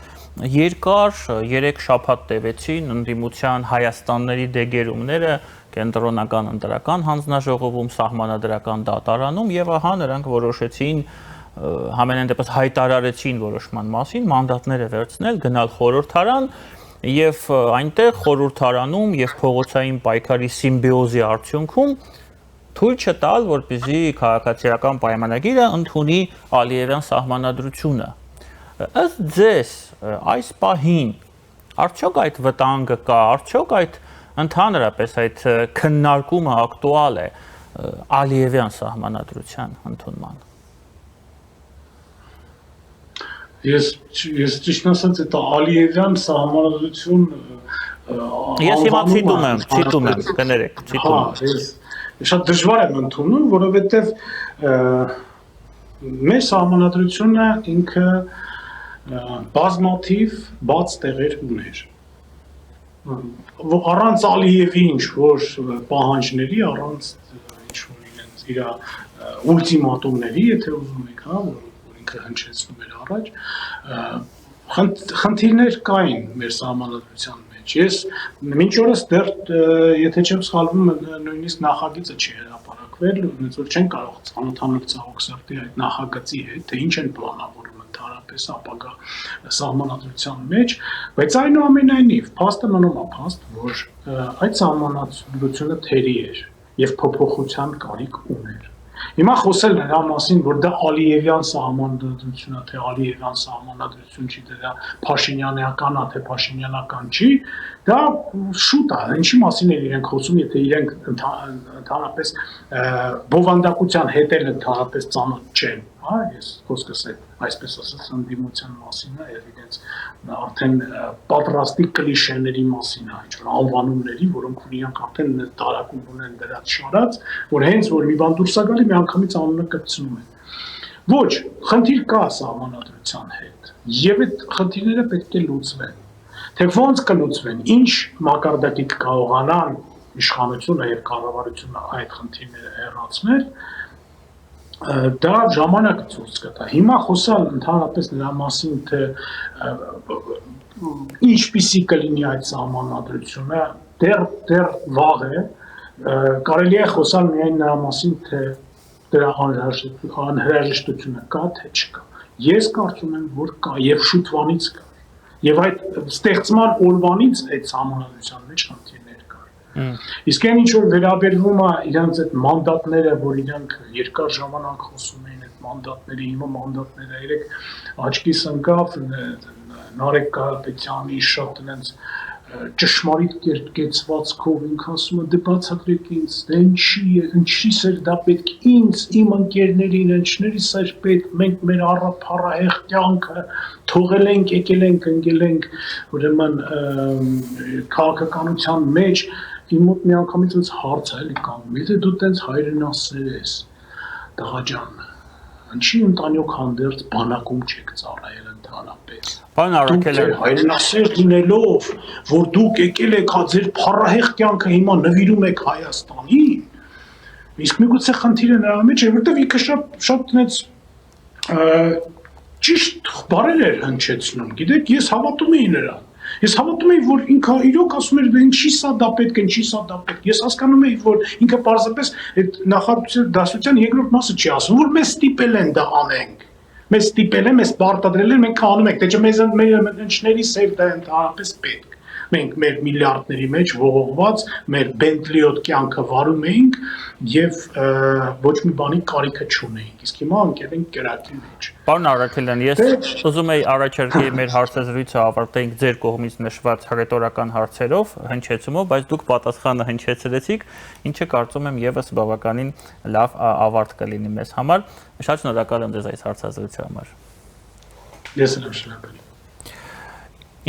Speaker 2: երկար 3 շաբաթ տևեցին ընդդիմության Հայաստանների դեգերումները կենտրոնական ընտրական հանձնաժողովում, սահմանադրական դատարանում եւ ահա նրանք որոշեցին համենայն դեպս հայտարարեցին որոշման մասին, մանդատները վերցնել, գնալ խորհրդարան եւ այնտեղ խորհրդարանում եւ փողոցային պայքարի սիմբիոզի արդյունքում թույլ չտալ, որպեսզի քաղաքացիական պայմանագիրը ընդունի Ալիևյան սահմանադրությունը։ Ըստ ձեզ, այս պահին արդյոք այդ վտանգը կա, արդյոք այդ ընդհանրապես այդ քննարկումը ակտուալ է Ալիևյան սահմանադրության ընդունման։
Speaker 3: Ես ճիշտ ասած այդ Ալիևյան սահմանադրություն
Speaker 2: Ես հիմա ցիտում եմ, կներեք, ցիտում եմ։
Speaker 3: Ես շատ դժվար եմ ընդունում, որովհետև մեր սահմանադրությունը ինքը բազմաթիվ բաց տեղեր ուներ։ Առանց Ալիևի ինչ-որ պահանջների, առանց ինչ-որ իրենց իր ուլտիմատումների, եթե ուզում եք, հա, որ ինքը հնչեցնում էր առաջ, խնդիրներ կային մեր սահմանադրության մեջ։ Ես մինչ օրս դեռ, եթե չեմ սխալվում, նույնիսկ նախագիծը չի հրապարակվել, ոնց որ չեն կարող ծանոթանալ ցավոք սրտի այդ նախագծի հետ, թե ինչ են պլանավորում ընդհանրապես ապագա սահմանադրության մեջ, բայց այնուամենայնիվ փաստը մնում է փաստ, որ այդ սահմանադրությունը թերի էր եւ փոփոխության կարիք ուներ։ Հիմա խոսել նրա մասին, որ դա Ալիևյան սահմանադրություն է, թե Ալիևյան սահմանադրություն չի, դա Փաշինյանական է, թե Փաշինյանական չի, դա շուտ է, ինչի մասին են իրենք խոսում, եթե իրենք ընդհանրապես բովանդակության հետ էլ ընդհանրապես ծանոթ չեն, հա, ես խոսքս այսպես ասած ընդդիմության մասին է եւ իրենց արդեն պատրաստի կլիշեների մասին է, ինչ-որ անվանումների, որոնք իրենք արդեն տարակում ունեն դրած շարած, որ հենց որ մի բան դուրս է գալի, մի անգամից անունը կպցնում են։ Ոչ, խնդիր կա սահմանադրության հետ եւ այդ խնդիրները պետք է լուծվեն։ Թե ոնց կլուծվեն, ինչ մակարդակի կկարողանան իշխանությունը եւ կառավարությունը այդ խնդիրները հեռացնել, դա ժամանակը ցույց կտա։ Հիմա խոսալ ընդհանրապես նրա մասին, թե ինչպիսի կլինի այդ սահմանադրությունը, դեռ վաղ է, կարելի է խոսալ միայն նրա մասին, թե դրա անհրաժեշտությունը կա, թե չկա։ Ես կարծում եմ, որ կա եւ շուտվանից կա։ Եվ այդ ստեղծման օրվանից այդ սահմանադրության մեջ խնդիրներ կար։ Իսկ այն ինչ որ վերաբերվում է իրանց այդ մանդատները, որ իրանք երկար ժամանակ խոսում էին այդ մանդատների, հիմա մանդատները երեք աչքիս ընկավ Նարեկ Կարապետյանի շատ այնց ճշմարիտ կերտկեցվածքով ինքը ասում է դե բացատրեք ինձ, դե ինչի՞ս էր դա պետք ինձ, իմ ընկերներին, ինչներիս էր պետք, մենք մեր առափառահեղ կյանքը թողել ենք, եկել ենք, ընկել ենք, ուրեմն քաղաքականության մեջ, իմ մոտ մի անգամից ինձ հարց է էլի կանգնում, եթե դու տենց հայրենասեր ես, տղա ջան, ինչի ընտանիք հանդերձ բանակում չեք ծառայել ընդհանրապես։
Speaker 2: Պարոն Արաքելյան,
Speaker 3: հայրենասեր լինելով, որ դուք եկել եք ձեր փառահեղ կյանքը հիմա նվիրում եք Հայաստանին, իսկ միգուցե խնդիրը նրա մեջ է, որտեղ ինքը շատ այնց ճիշտ բառեր էր հնչեցնում, գիտեք, ես հավատում էի նրան։ Ես հավատում էի, որ ինքը իրոք ասում էր, ինչի սա դա պետք է, ինչի սա դա պետք է։ Ես հասկանում էի, որ ինքը պարզապես այդ նախադասության երկրորդ մասը չի ասում, որ մեզ ստիպել են դա անենք։ Մեզ ստիպել են, մեզ պարտադրել են, մենք անում ենք, թե չէ մեզ ընկերների սեր դա ընդհանրապես պետք։ Մենք մեր միլիարդների մեջ ողողված մեր Bentley-ոտ կյանքը վարում էինք եւ ոչ մի բանի կարիքը չունեինք։ Իսկ հիմա ընկել ենք կրակի մեջ։
Speaker 2: Պարոն Արաքելյան, ես ուզում եի առաջարկեի մեր հարցազրույցը ավարտենք ձեր կողմից նշված հռետորական հարցերով, հնչեցումով, բայց դուք պատասխանը հնչեցրեցիք, ինչը կարծում եմ եւս բավականին լավ ավարտ կլինի մեզ համար։ Շատ շնորհակալ եմ ձեզ այս հարցազրույցի համար։
Speaker 3: Ես եմ շնորհակալ։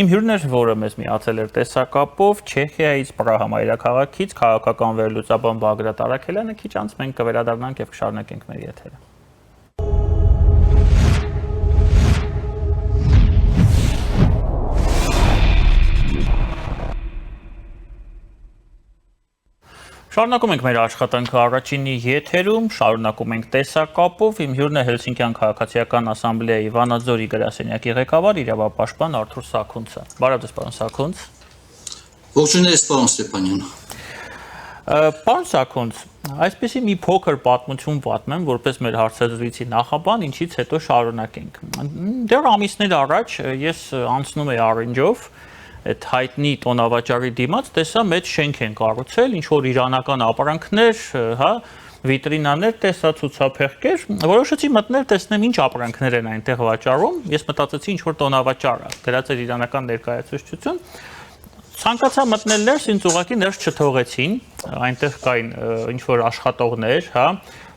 Speaker 2: Իմ հյուրն էր, որը մեզ միացել էր տեսակապով Չեխիայից Պրահա մայրաքաղաքից քաղաքական վերլուծաբան Բագրատ Արաքելյանը, քիչ անց մենք կվերադառնանք եւ կշարունակենք մեր եթերը։ Շարունակում ենք մեր աշխատանքը առաջինի եթերում, շարունակում ենք տեսակապով, իմ հյուրն է Հելսինկյան քաղաքացիական ասամբլեայի Վանաձորի գրասենյակի ղեկավար իրավապաշտպան Արթուր Սաքունցը։ Բարև ձեզ, պարոն Սաքունց։
Speaker 4: Ողջույններ, պարոն Ստեփանյան։
Speaker 2: Պարոն Սաքունց, այսպեսի մի փոքր պատմություն պատմեմ, որպես մեր հարցազրույցի նախաբան, ինչից հետո շարունակենք։ Դեռ ամիսներ առաջ ես անցնում էի Արենջով, այդ հայտնի տոնավաճառի դիմաց տեսա մեծ շենք են կառուցել, ինչ որ իրանական ապրանքներ, հա, վիտրինաներ տեսա, ցուցափեղկեր, որոշեցի մտնել տեսնեմ ինչ ապրանքներ են այնտեղ վաճառում, ես մտածեցի ինչ որ տոնավաճառ է, գրած էր իրանական ներկայացուցչություն, ցանկացա մտնել ներս, ինձ ուղղակի ներս չթողեցին, այնտեղ կային ինչ որ աշխատողներ, հա,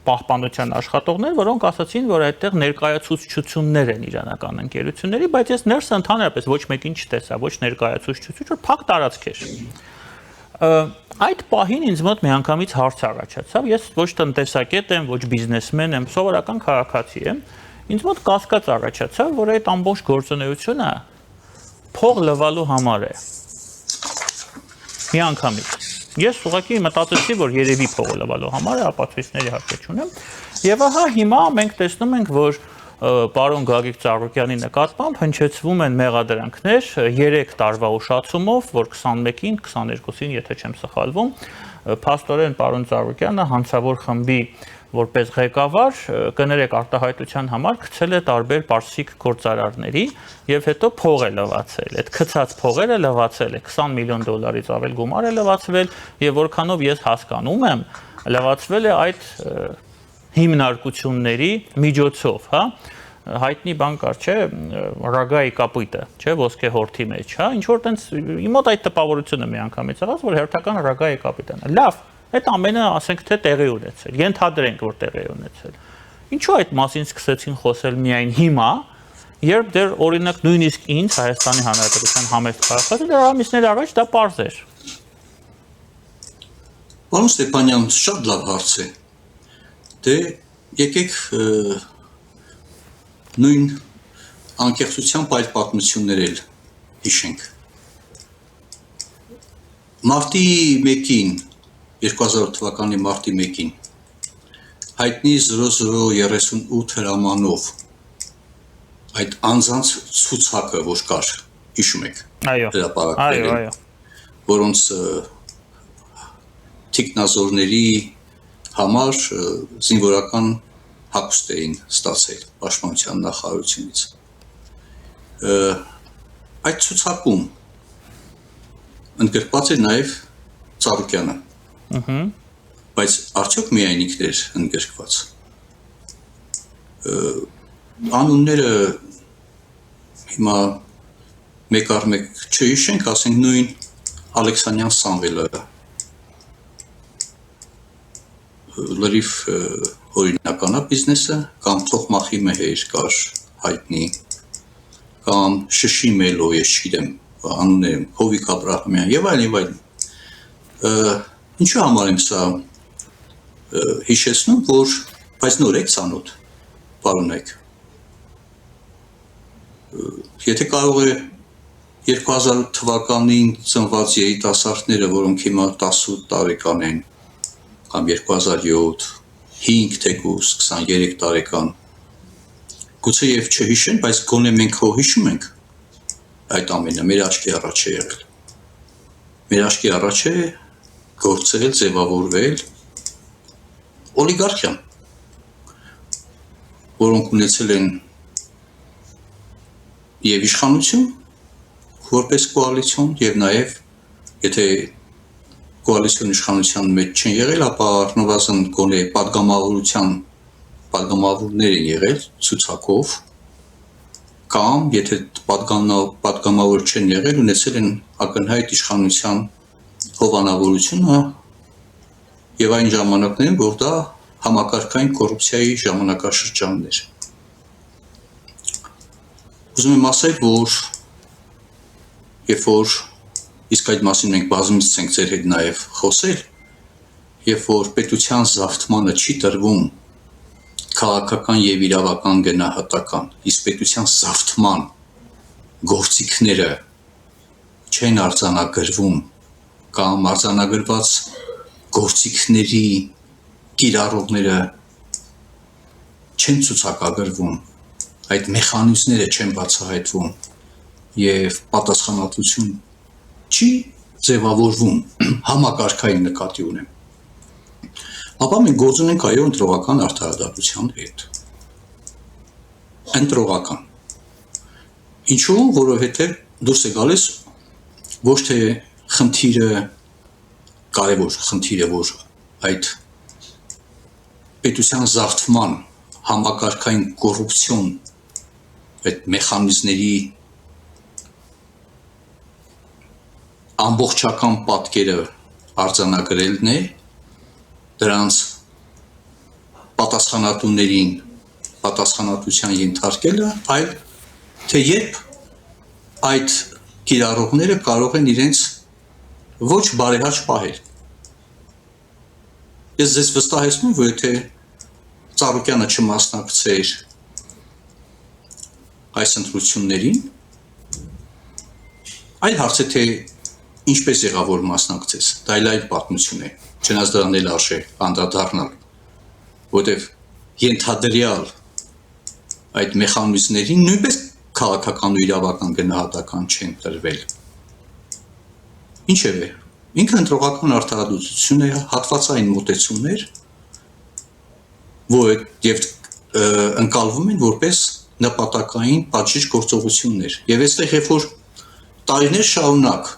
Speaker 2: պահպանության աշխատողներ, որոնք ասացին, որ այդտեղ ներկայացուցչություններ են իրանական ընկերությունների, բայց ես ներս ընդհանրապես ոչ մեկին չտեսա, ոչ ներկայացուցչություն, որ փակ տարածք էր։ Այդ պահին ինձ մոտ միանգամից հարց առաջացավ, ես ոչ տնտեսագետ եմ, ոչ բիզնեսմեն եմ, սովորական քաղաքացի եմ, ինձ մոտ կասկած առաջացավ, որ այդ ամբողջ գործունեությունը փող լվալու համար է։ Միանգամից։ Ես ուղղակի մտածեցի, որ երևի փողը լվալու համար է, ապացույցների հարկ չունեմ։ Եւ ահա հիմա մենք տեսնում ենք, որ պարոն Գագիկ Ծառուկյանի նկատմամբ հնչեցվում են մեղադրանքներ 3 տարվա ուշացումով, որ 21-ին, 22-ին, եթե չեմ սխալվում, փաստորեն պարոն Ծառուկյանը հանցավոր խմբի որպես ղեկավար կներեք արտահայտության համար գցել է տարբեր պարսիկ գործարարների եւ հետո փող է լվացել։ Այդ գցած փողերը լվացել է 20 միլիոն դոլարից ավել գումար է լվացվել եւ որքանով ես հասկանում եմ, լվացվել է այդ հիմնարկությունների միջոցով, հա, հայտնի բան կար, չէ, ռագայի կապույտը, չէ, ոսկե հորթի մեջ, հա, ինչ որ տենց իմ մոտ այդ տպավորությունը մի անգամից եղած, որ հերթական ռագայի կապիտան է։ Լավ, այդ ամենը ասենք թե տեղի ունեցել, ենթադրենք, որ տեղի ունեցել։ Ինչու այդ մասին սկսեցին խոսել միայն հիմա, երբ դեռ օրինակ նույնիսկ ինձ Հայաստանի Հանրապետության համեստ քաղաքացի դեռ ամիսներ առաջ դա պարզ էր։
Speaker 4: Պարոն Ստեփանյան, շատ լավ հարց է։ Դե եկեք նույն անկեղծությամբ այլ պատմություններ էլ հիշենք։ Մարտի 1-ին 2000 թվականի մարտի 1-ին հայտնի 0038 հրամանով այդ անձանց ցուցակը որ կար, հիշում եք։
Speaker 2: Այո, այո,
Speaker 4: որոնց թիկնազորների համար զինվորական հագուստ էին ստացել պաշտպանության նախարարությունից։ Այդ ցուցակում ընդգրկված էր նաև Ծառուկյանը։ Բայց արդյոք միայն ինքն էր ընդգրկված։ Անունները հիմա մեկ առ մեկ չհիշենք, ասենք նույն Ալեքսանյան Սամվելը լրիվ օրինականա բիզնեսը, կամ Թոխմախի Մեհեր կար հայտնի, կամ Շշի Մելո, ես չգիտեմ անունները, Հովիկ Աբրահամյան եւ այլն։ Ինչու համար եմ սա հիշեցնում, որ բայց նոր եք ցանոթ, պարոնեք։ Եթե կարող է 2000 թվականին ծնված երիտասարդները, որոնք հիմա 18 տարեկան են, կամ 2007, 5 թեկուզ, 23 տարեկան, գուցե եւ չհիշեն, բայց գոնե մենք հո հիշում ենք այդ ամենը, մեր աչքի առաջ է եղել։ Մեր աչքի առաջ է գործել, ձևավորվել օլիգարխիան, որոնք ունեցել են եւ իշխանություն որպես կոալիցիոն եւ նաեւ եթե կոալիցիոն իշխանության մեջ չեն եղել, ապա առնվազն գոնե պատգամավորներ են եղել ցուցակով կամ եթե պատգամավոր չեն եղել, ունեցել են ակնհայտ իշխանության հովանավորությունը եւ այն ժամանակներում, որ դա համակարգային կոռուպցիայի ժամանակաշրջանն էր։ ուզում եմ ասել, որ երբ որ իսկ այդ մասին մենք բազմից ենք ձեր հետ նաև խոսել, երբ որ պետության զավթմանը չի տրվում քաղաքական եւ իրավական գնահատական, իսկ պետության զավթման գործիքները չեն արձանագրվում կամ արձանագրված գործիքների կիրառողները չեն ցուցակագրվում, այդ մեխանիզմները չեն բացահայտվում եւ պատասխանատվություն չի ձևավորվում համակարգային նկատի ունեմ, ապա մենք գործ ունենք այո ընտրողական արդարադատության հետ։ Ընտրողական։ Ինչու՞, որովհետեւ դուրս է գալիս ոչ թե խնդիրը կարևոր խնդիրը, որ այդ պետության զավթման համակարգային կոռուպցիոն այդ մեխանիզմների ամբողջական պատկերը արձանագրելն է, դրանց պատասխանատուներին պատասխանատվության ենթարկելը, այլ թե երբ այդ կիրառողները կարող են իրենց ոչ բարեհաճ պահել։ Ես ձեզ վստահեցնում, որ եթե Ծառուկյանը չմասնակցեր այս ընտրություններին, այլ հարց է թե ինչպես եղավ որ մասնակցես, դա այլ պատմություն է, չնայած դրան էլ արժե անդրադառնալ, որտեղ ենթադրյալ այդ մեխանիզմներին նույնպես քաղաքական ու իրավական գնահատական չեն տրվել։ Ինչևէ, ինքը ընտրողական արդարադատություն է, հատվածային մոտեցումներ, որ եւ ընկալվում են որպես նպատակային պատժիչ գործողություններ։ Եվ այստեղ երբ որ տարիներ շարունակ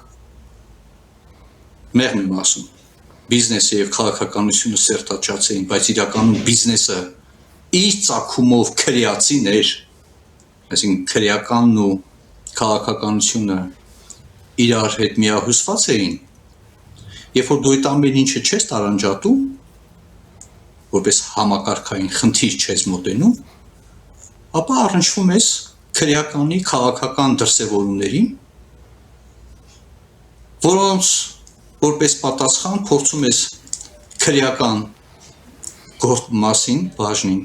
Speaker 4: մեղմ եմ ասում, բիզնեսը եւ քաղաքականությունը սերտաճած էին, բայց իրականում բիզնեսը իր ծագումով քրեացին էր, այսինքն քրեականն ու քաղաքականությունը իրար հետ միահյուսված էին, երբ որ դու այդ ամեն ինչը չես տարանջատում, որպես համակարգային խնդիր չես մոտենում, ապա առնչվում ես քրեականի քաղաքական դրսևորումներին, որոնց որպես պատասխան փորձում ես քրեական գործ մասին բաժնին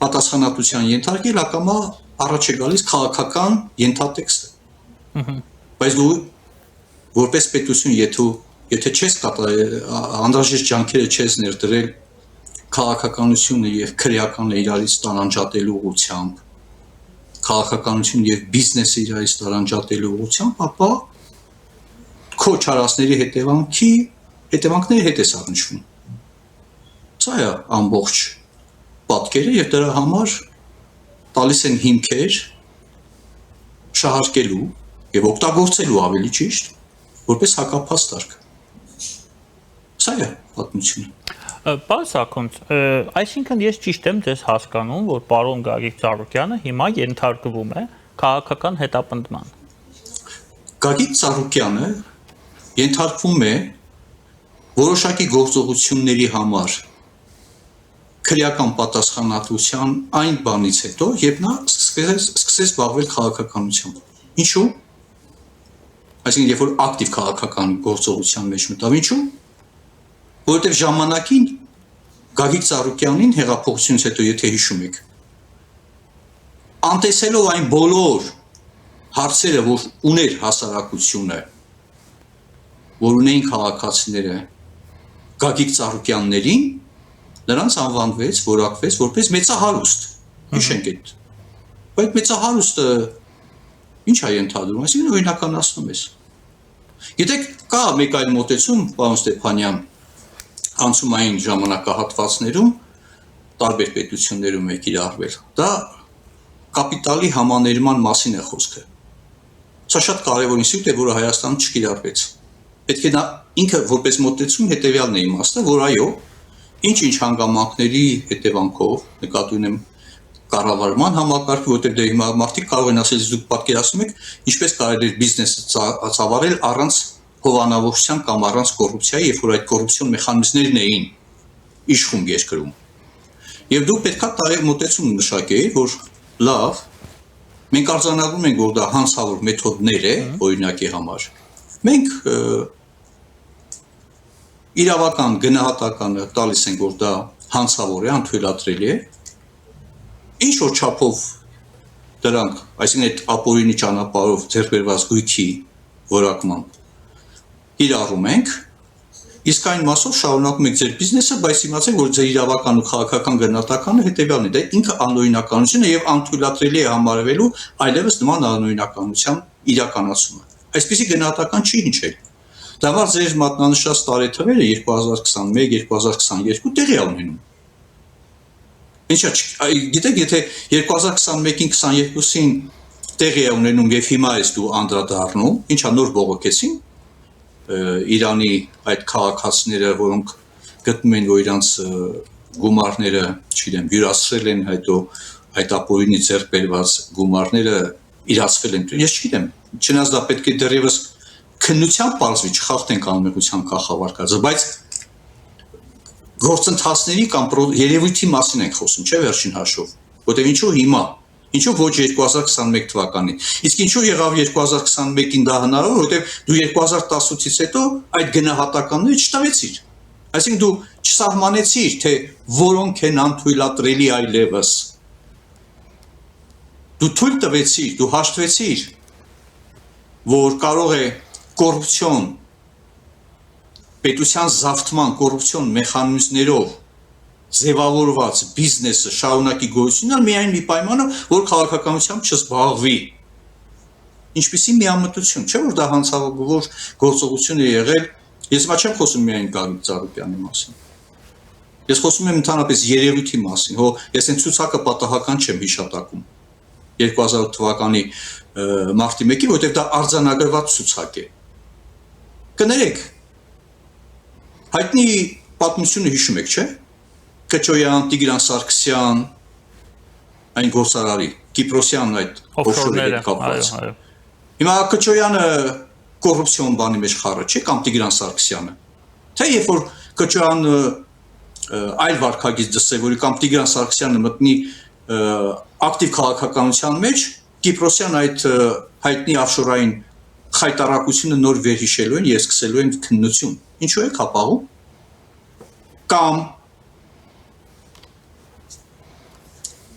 Speaker 4: պատասխանատվության ենթարկել, ակամա առաջ է գալիս քաղաքական ենթատեքստը։ Բայց դու որպես պետություն եթե չես անհրաժեշտ ջանքերը չես ներդրել քաղաքականությունը եւ քրեականը իրարից տարանջատելու ուղղությամբ, քաղաքականությունը եւ բիզնեսը իրարից տարանջատելու ուղղությամբ, ապա քո չարասների հետևանքների հետ ես առնչվում։ Սա է ամբողջ պատկերը եւ դրա համար տալիս են հիմքեր շահարկելու եւ օգտագործելու ավելի ճիշտ որպես հակափաստարկ։ Սա է պատմությունը։
Speaker 2: Պարոն Սաքունց, այսինքն ես ճիշտ եմ ձեզ հասկանում, որ պարոն Գագիկ Ծառուկյանը հիմա ենթարկվում է քաղաքական հետապնդման։
Speaker 4: Գագիկ Ծառուկյանը ենթարկվում է որոշակի գործողությունների համար քրեական պատասխանատվության այն բանից հետո, երբ նա սկսեց զբաղվել քաղաքականությամբ։ Ինչու՞։ Այսինքն երբ որ ակտիվ քաղաքական գործողության մեջ մտավ, ինչու՞։ Որովհետև ժամանակին Գագիկ Ծառուկյանին հեղափոխությունից հետո, եթե հիշում եք, անտեսելով այն բոլոր հարցերը, որ ուներ հասարակությունը, որ ունեին քաղաքացիները Գագիկ Ծառուկյաններին, նրանց անվանվեց, որակվեց որպես մեծահարուստ։ Հիշենք այդ։ Բայց մեծահարուստը ինչ է ենթադրում, այսինքն օրինականացնում ես։ Գիտեք, կա մեկ այլ մոտեցում, պարոն Ստեփանյան, անցումային ժամանակահատվածներում տարբեր պետություններում է կիրառվել։ Դա կապիտալի համաներման մասին է խոսքը։ Սա շատ կարևոր ինստիտուտ է, որը Հայաստանում չկիրառվեց։ Պետք է նա ինքը որպես մոտեցում հետևյալն է իմաստը, որ այո, ինչ-ինչ հանգամանքների հետևանքով, նկատի ունեմ կառավարման համակարգը, որտեղ դե հիմա մարդիկ կարող են ասել, դուք պատկերացնում եք, ինչպես կարելի է բիզնեսը ծավալել առանց հովանավորության կամ առանց կոռուպցիայի, երբ որ այդ կոռուպցիոն մեխանիզմներն էին իշխում երկրում։ Եվ դուք պետքա տարի մոտեցում մշակեի, որ լավ, Մենք արձանագրում ենք, որ դա հանցավոր մեթոդներ է, օրինակի համար։ Մենք իրավական գնահատականը տալիս ենք, որ դա հանցավոր է, անթույլատրելի է։ Ինչ որ չափով դրանք, այսինքն այդ ապօրինի ճանապարհով ձեռք բերված գույքի որակմամբ իրառում ենք, իսկ այն մասով շարունակում եք ձեր բիզնեսը, բայց իմացեք, որ ձեր իրավական ու քաղաքական գնահատականը հետևյալն է, դա ինքը անօրինականություն է եւ անթույլատրելի է համարվելու այլևս նման անօրինականության իրականացումը։ Այսպիսի գնահատական չի հնչել։ Դա համար ձեր մատնանշած տարեթվերը 2021-2022 տեղի է ունենում։ Ինչա, գիտեք, եթե 2021-ին 22-ին տեղի է ունենում եւ հիմա ես դու անդրադառնում, ինչա նոր բողոքեցին Իրանի այդ քաղաքացիները, որոնք գտնում են, որ իրանց գումարները, չգիտեմ, յուրացրել են, հետո այդ ապօրինի ձեռք բերված գումարները իրացվել են։ Ես չգիտեմ, չնայած դա պետք է դեռևս քննությամբ բարձվի, չխախտենք անմեղության կախավարկածը, բայց գործընթացների կամ երևույթի մասին ենք խոսում, չէ՞ վերջին հաշվով, որտեղ ինչու հիմա, ինչու ոչ 2021 թվականին, իսկ ինչու եղավ 2021-ին դա հնարավոր, որտեղ դու 2018-ից հետո այդ գնահատականները չտվեցիր, այսինքն դու չսահմանեցիր, թե որոնք են անթույլատրելի այլևս, դու թույլ տվեցիր, դու հաշտվեցիր, որ կարող է կոռուպցիոն, պետության զավթման կոռուպցիոն մեխանիզմներով ձևավորված բիզնեսը շարունակի գոյությունալ միայն մի պայմանով, որ քաղաքականությամբ չզբաղվի։ Ինչպիսի միամտություն, չէ՞ որ դա հանցավոր գործողություն է եղել, ես մա չեմ խոսում միայն Գագիկ Ծառուկյանի մասին։ Ես խոսում եմ ընդհանրապես երևույթի մասին, հո ես այն ցուցակը պատահական չեմ հիշատակում 2008 թվականի մարտի 1-ին, որտեղ դա արձանագրված ցուցակ է։ Կներեք, հայտնի պատմությունը հիշում եք, չէ՞։ Քչոյան, Տիգրան Սարգսյան, այն գործարարի, Կիպրոսյան այդ օֆշորների կապված։ Հիմա Քչոյանը կոռուպցիոն բանի մեջ խառը չէ, կամ Տիգրան Սարգսյանը։ Թե երբ որ Քչոյանը այլ վարքագիծ դրսևորի կամ Տիգրան Սարգսյանը մտնի ակտիվ քաղաքականության մեջ, Կիպրոսյան այդ հայտնի օֆշորային խայտարակությունը նոր վերհիշելու են եւ սկսելու են քննություն։ Ինչու է կապաղում։ Կամ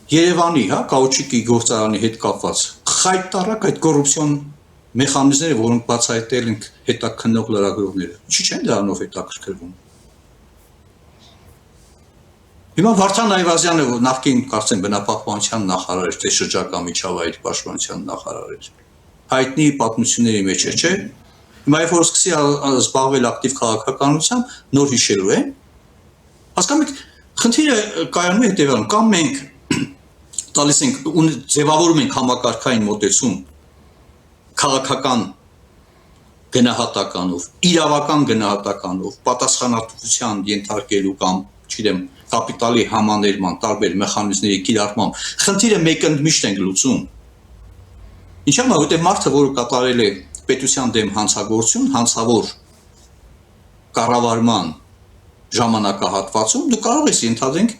Speaker 4: Երևանի, հա, կաուչիկի գործարանի հետ կապված խայտարակ այդ կոռուպցիոն մեխանիզմները, որոնք բացահայտել են հետաքննող լրագրողները, ինչի՞ չեն դրանով հետաքրքրվում։ Հիմա Վարդան Այվազյանը, որ նախկին կարծեմ բնապահպանության նախարար էր, թե շրջակա միջավայրի պաշտպանության նախարար էր, հայտնի պատմությունների մեջ էր, չէ՞։ Հիմա երբ որ սկսի զբաղվել ակտիվ քաղաքականությամբ, նոր հիշելու է։ Հասկանում եք, խնդիրը կայանում է հետևյալն, կամ մենք տալիս ենք ու ձևավորում ենք համակարգային մոտեցում քաղաքական գնահատականով, իրավական գնահատականով, պատասխանատվության ենթարկելու կամ, չգիտեմ, կապիտալի համաներման տարբեր մեխանիզմների կիրառմամբ, խնդիրը մեկընդմիշտ ենք լուծում։ Ինչա՞ որտեղ մարդը, որը կատարել է պետության դեմ հանցագործություն, հանցավոր կառավարման ժամանակահատվածում, դու կարող ես ենթադրենք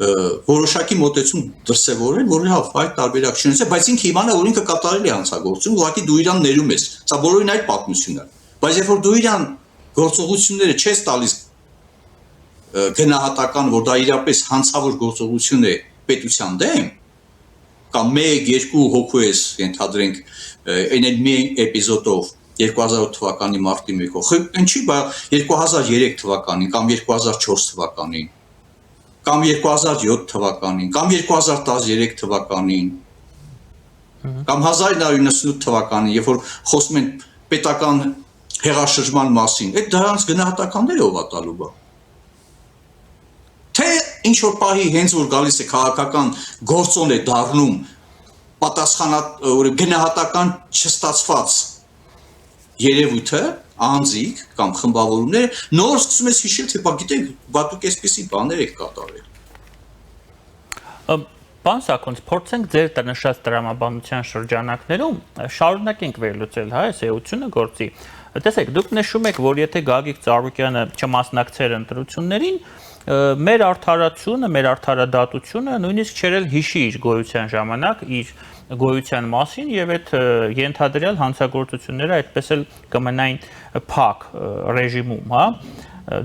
Speaker 4: որոշակի մոտեցում դրսևորել, որ հավ այդ տարբերակ չունեցե, բայց ինքը իմանա, որ ինքը կատարել է հանցագործություն, ուղղակի դու իրան ներում ես։ Սա բոլորին այդ պատմությունն է։ Բայց երբ որ դու իրան գործողությունները չես տալիս գնահատական, որ դա իրապես հանցավոր գործողություն է պետության դեմ, կամ 1-2 հոգու ես ենթադրենք այն մի էպիզոդով 2008 թվականի մարտի 1-ով, ինչի՞ բա 2003 թվականին կամ 2004 թվականին կամ 2007 թվականին, կամ 2013 թվականին, կամ 1998 թվականին, երբ որ խոսում են պետական հեղաշրջման մասին, այդ դրանց գնահատականները ով է տալու բա։ Թե ինչ որ պահի հենց որ գալիս է քաղաքական գործոն է դառնում գնահատական չստացված երևույթը, անձիկ կամ խմբավորումները, նոր սկսում ես հիշել, թե բա գիտեք, բա դուք այսպիսի բաներ եք կատարել։
Speaker 2: Պարոն Սաքունց, փորձենք ձեր նշած տրամաբանության շրջանակներում շարունակենք վերլուծել, հա, այս էությունը գործի։ Տեսեք, դուք նշում եք, որ եթե Գագիկ Ծառուկյանը չմասնակցեր ընտրություններին, մեր արդարացությունը, մեր արդարադատությունը նույնիսկ չէր հիշի իր գոյության ժամանակ իր գոյության մասին եւ այդ ենթադրյալ հանցագործությունները այդպես էլ կմնային փակ ռեժիմում, հա,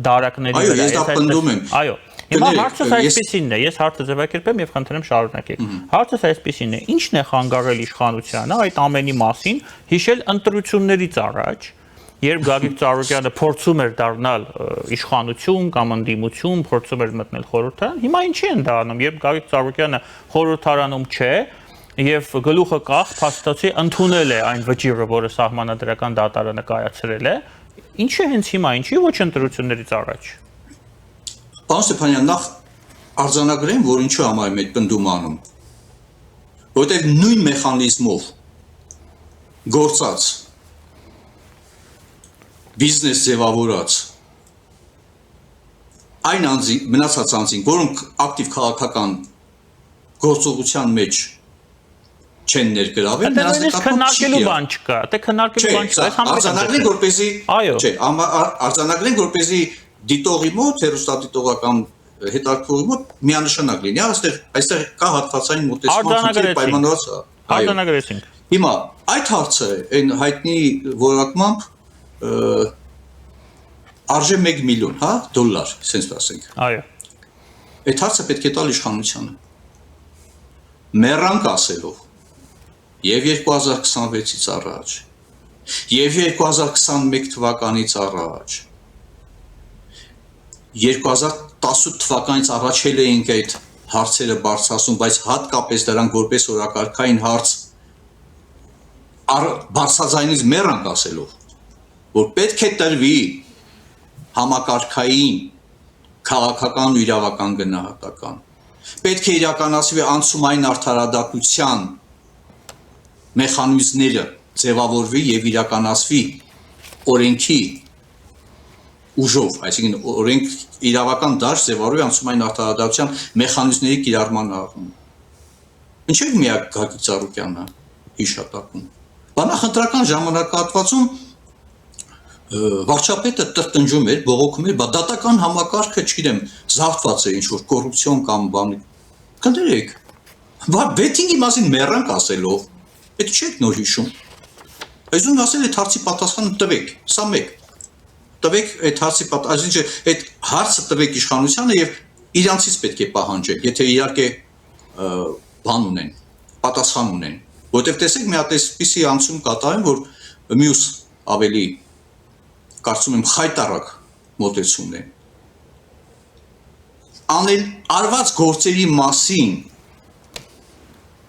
Speaker 2: դարակների
Speaker 4: Այո, ես դա պնդում եմ։
Speaker 2: Այո։ Հիմա հարցը այսպեսինն է, ես հարցը ձևակերպեմ եւ խնդրեմ շարունակեք։ Հարցը այսպեսինն է, ի՞նչն է խանգարել իշխանությանը այդ ամենի մասին հիշել ընտրություններից առաջ, երբ Գագիկ Ծառուկյանը փորձում էր դառնալ իշխանություն կամ ընդդիմություն, փորձում էր մտնել խորհրդարան, հիմա ինչի են դա անում, երբ Գագիկ Ծառուկյանը խորհրդարանում չէ եւ գլուխը կախ փաստացի ընդունել է այն վճիռը, որը սահմանադրական դատարանը կայացրել է, ինչի հենց հիմա, ինչի ոչ ընտրություններից առաջ։
Speaker 4: Պարոն Ստեփանյան, նախ արձանագրեմ, որ ինչու համար եմ այդ պնդում անում, որտեղ նույն մեխանիզմով գործած բիզնես ձևավորած այն մնացած անձին, որոնք ակտիվ քաղաքական գործողության մեջ չեն ներգրավել,
Speaker 2: նրանց քննարկելու բան չկա, դե քննարկելու բան չկա,
Speaker 4: արձանագրենք, որպեսզի արձանագրենք, որպեսզի դիտողի մոտ, հեռուստադիտողական հետաքրքրողի մոտ միանշանակ լինի, այստեղ կա հատվածային մոտեցման պայմանավորված։
Speaker 2: Արձանագրեցինք։
Speaker 4: Հիմա այդ հարցը այն հայտնի որակմամբ արժե 1 միլիոն, հա, դոլար, ասենք ասենք։
Speaker 2: Այո։
Speaker 4: Այդ հարցը պետք է տալ իշխանությանը։ Մեռանք ասելով եւ 2026-ից առաջ, եւ 2021 թվականից առաջ, 2018 թվականից առաջ էլ էինք այդ հարցերը բարձրացնում, բայց հատկապես դրանք որպես օրակարգային հարց բարձրաձայնից մեռանք ասելով, որ պետք է տրվի համակարգային, քաղաքական ու իրավական գնահատական, պետք է իրականացվի անցումային արդարադատության մեխանիզմները ձևավորվի եւ իրականացվի օրենքի ուժով, այսինքն օրենք իրավական դաշտ ձևավորվի անցումային արդարադատության մեխանիզմների կիրառման առումով։ Ինչու՞ միակ Գագիկ Ծառուկյանը հիշատակում։ Բանախնդրական ժամանակահատվածում վարչապետը տրտնջում էր, բողոքում էր, բայց դատական համակարգը, չգիտեմ, զարթված է ինչ-որ կոռուպցիոն կամ բան։ Կներեք, վեթինգի մասին մեռանք ասելով, այդ չեք նոր հիշում։ Այսօր ասել այդ հարցի պատասխանը տվեք, սա մեկ։ Տվեք այդ հարցի պատասխանը, այդ հարցը տվեք իշխանությանը եւ իրանցից պետք է պահանջեք, եթե իհարկե բան ունեն, պատասխան ունեն։ Որտեւ տեսեք, մի հատ էսպիսի անցում կատարեն, որ մյուս ավելի կարծում եմ խայտարակ մոտեցումն է։ Անել արված գործերի մասին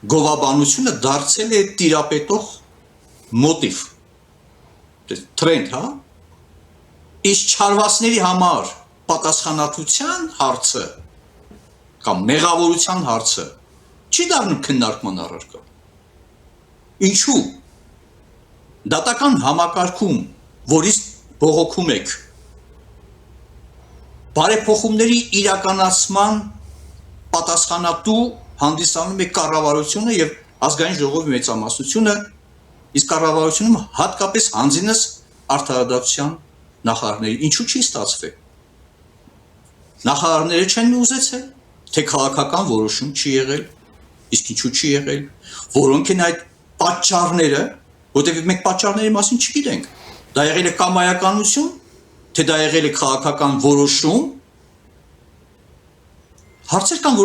Speaker 4: գովաբանությունը դարձել է տիրապետող մոտիվ, տրենդ, հա։ Իսկ չարվածների համար պատասխանատվության հարցը կամ մեղավորության հարցը չի դառնում քննարկման առարկա։ Ինչու՞։ Դատական համակարգում, որից բողոքում եք, բարեփոխումների իրականացման պատասխանատու հանդիսանում է կառավարությունը եւ ազգային ժողովի մեծամասնությունը, իսկ կառավարությունում հատկապես հանձինս արդարադատության նախարարների ինչու չի ստացվել։ Նախարարները չեն ուզեցել, թե քաղաքական որոշում չի եղել, իսկ ինչու չի եղել, որոնք են այդ պատճառները, որտեղ մենք պատճառների մասին չգիտենք։ Դա եղել է կամայականություն, թե դա եղել է քաղաքական որոշում։ Հարցեր կան,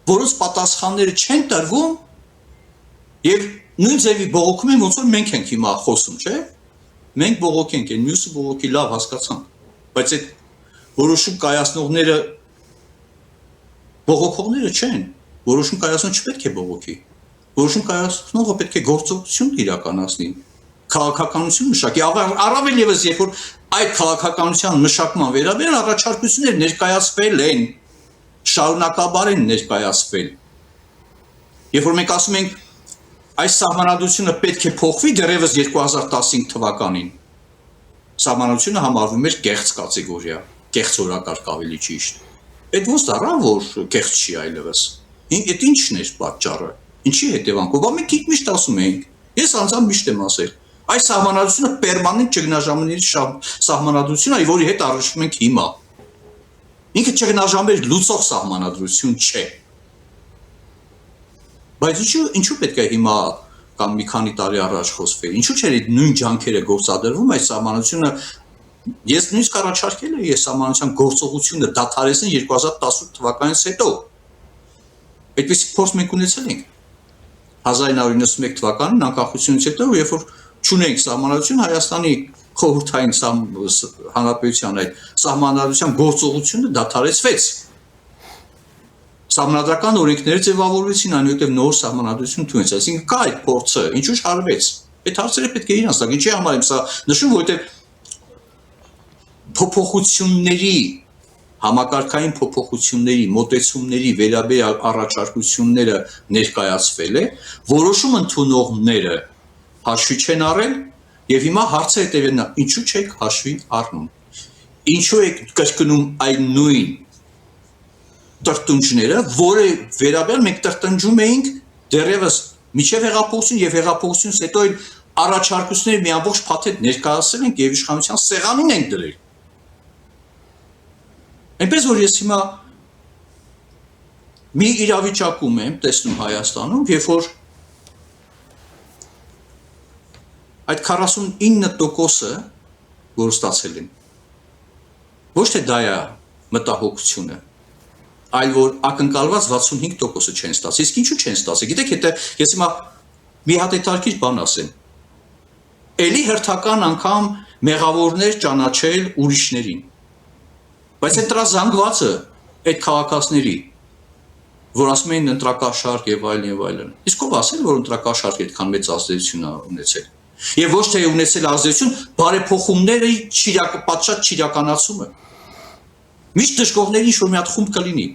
Speaker 4: որոնց պատասխանները չեն տրվում եւ նույն ձևի բողոքում են, ոնց որ մենք ենք հիմա խոսում, չէ՞։ Մենք բողոքենք, այն մյուսը բողոքի, լավ հասկացանք, բայց այդ որոշում կայացնողները բողոքողները չեն, որոշում կայացնող չպետք է բողոքի, որոշում կայացնողը պետք է գործողություն իրականացնի, քաղաքականություն մշակի, առավել եւս երբ որ այդ քաղաքականության մշակման վերաբերյալ առաջարկություններ ներկայացվել են, շարունակաբար են ներկայացվել։ Երբ որ մենք ասում ենք այս սահմանադրությունը պետք է փոխվի դեռևս 2015 թվականին, սահմանադրությունը համարվում էր կեղծ կատեգորիա, կեղծ օրակարգ ավելի ճիշտ։ Այդ ոնց դառավ, որ կեղծ չի այլևս։ Այդ ի՞նչն էր պատճառը։ Ինչի հետևանքով։ Բայց մենք միշտ ասում ենք, ես անձամբ միշտ եմ ասել, այս սահմանադրությունը պերմանենտ ճգնաժամերի սահմանադրություն է, որի հետ առնչվում ենք հիմա։ Ինքը ճգնաժամեր լուծող սահմանադրություն չէ։ Բայց ինչու պետք է հիմա կամ մի քանի տարի առաջ խոսվեր, ինչու՞ չէր այդ նույն ջանքերը գործադրվում այս սահմանությունը, ես նույնիսկ առաջարկել եմ այս սահմանության գործողությունը դադարեցնել 2018 թվականից հետո, այդպես փորձ մենք ունեցել ենք 1991 թվականին անկախությունից հետո, երբ որ չունենք սահմանադրություն, Հայաստանի խորհրդային հանրապետության այդ սահմանադրության գործողությունը դադարեցվեց։ Սահմանադրական օրենքները ձևավորվեցին, այնուհետև նոր սահմանադրություն թույնց, այսինքն կա այդ փորձը, ինչու չարվեց։ Այդ հարցերը պետք է իրանց տակ, ինչի համար եմ սա նշում, որովհետև փոփոխությունների, համակարգային փոփոխությունների, մոտեցումների վերաբերյալ առաջարկությունները ներկայացվել է, որոշում ընդունողները հաշվի չեն առել, եւ հիմա հարցը հետեւելն է, ինչու չեք հաշվի առնում։ Ինչու եք կրկնում այն նույն տրտունջները, որը վերաբերյալ մենք տրտնջում էինք դեռևս միջև հեղափոխություն եւ հեղափոխությունից հետո այն առաջարկությունների մի ամբողջ փաթեթ ներկայացրել ենք եւ իշխանության սեղանին ենք դրել։ Այնպես որ ես հիմա մի իրավիճակում եմ տեսնում Հայաստանում, երբ որ այդ 49%-ը, որ ստացել են, ոչ թե դա է մտահոգությունը, այլ որ ակնկալված 65%-ը չեն ստացել։ Իսկ ինչու չեն ստացել։ Գիտեք, հետո ես հիմա մի հատ հետաքրքիր բան ասեմ։ Էլի հերթական անգամ մեղավորներ ճանաչել ուրիշներին։ Բայց այդ դրա զանգվածը այդ քաղաքացիների, որ ասում են ընտրակաշարք եւ այլն։ Իսկ ով ասել, որ ընտրակաշարքը այդքան մեծ ազդեցություն է ունեցել։ Եվ ոչ թե ունեցել ազդեցություն, բարեփոխումների պատշաճ չիրականացումը։ Միշտ դժգոհների ինչ-որ մի հատ խումբ կլինի։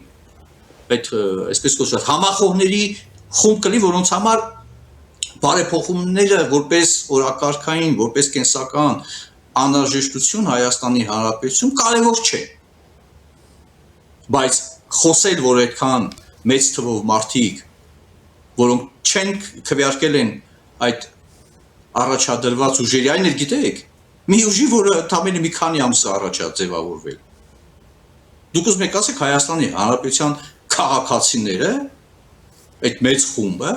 Speaker 4: Այդ այսպես կոչված համախոհների խումբ կլինի, որոնց համար բարեփոխումները որպես օրակարգային, որպես կենսական անհրաժեշտություն Հայաստանի Հանրապետություն կարևոր չէ։ Բայց խոսել, որ այդքան մեծ թվով մարդիկ, որոնք չեն քվեարկել են այդ առաջադրված ուժերի, այն էլ գիտեք, մի ուժի, որը ընդամենը մի քանի ամս առաջ է ձևավորվել։ Դուք ուզում եք ասեք Հայաստանի Հանրապետության քաղաքացիները, այդ մեծ խումբը,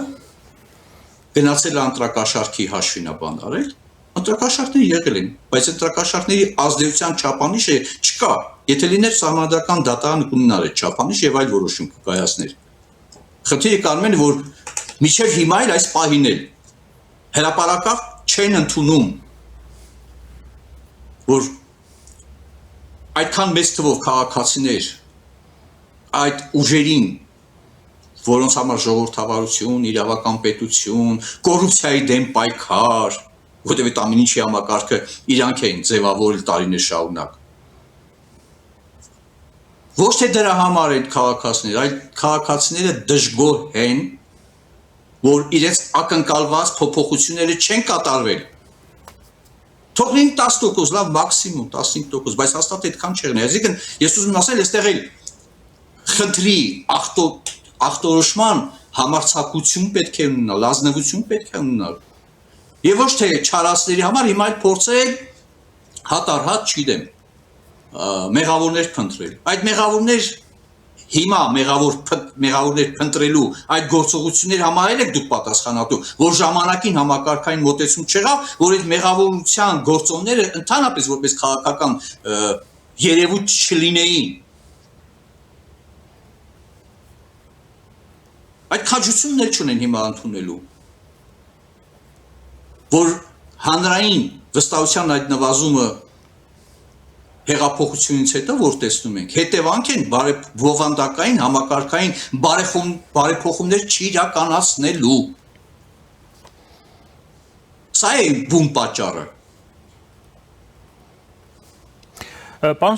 Speaker 4: գնացել է ընտրակաշարքի հաշվինաբան արել, ընտրակաշարքները եղել են, բայց ընտրակաշարքների ազդեցության չափանիշը չկա։ Եթե լիներ սահմանադրական դատարանը կունենար այդ չափանիշ եւ այլ որոշում կկայացներ։ Խնդիրը կանում են, որ մինչեւ հիմա էլ այս պահին էլ հրապարակավ չեն ընդունում, որ այդքան մեծ թվով քաղաքացիներ այդ ուժերին, որոնց համար ժողովրդավարություն, իրավական պետություն, կոռուպցիայի դեմ պայքար, որտեղ այդ ամեն ինչի համակարգը իրանք էին ձևավորել տարիներ շարունակ։ Ոչ թե դրա համար այդ քաղաքացիները, այլ քաղաքացիները դժգոհ են, որ իրենց ակնկալված փոփոխությունները չեն կատարվել։ Թողնին 10%, լավ մաքսիմում 15%, բայց հաստատ այդքան չեղնի։ Այսինքն ես ուզում եմ ասել, այստեղ էլ խնդրի ախտորոշման համարձակություն պետք է ունենալ, ազնվություն պետք է ունենալ։ Եվ ոչ թե չարացների համար հիմա այդ փորձը հատ առ հատ, չգիտեմ, մեղավորներ փնտրել։ Այդ մեղավորներ հիմա մեղավորներ փնտրելու այդ գործողությունների համար եք դուք պատասխանատու, որ ժամանակին համակարգային մոտեցում չեղավ, որ այդ մեղավորության գործոնները ընդհանրապես որպես քաղաքական երևույթ չլինեին։ Այդ քաջությունն էլ չունեն հիմա ընդունելու, որ հանրային վստահության այդ նվազումը հեղափոխությունից հետո որ տեսնում ենք, հետևանք են բովանդակային համակարգային բարեփոխումներ չիրականացնելու։ Սա է բուն պատճառը։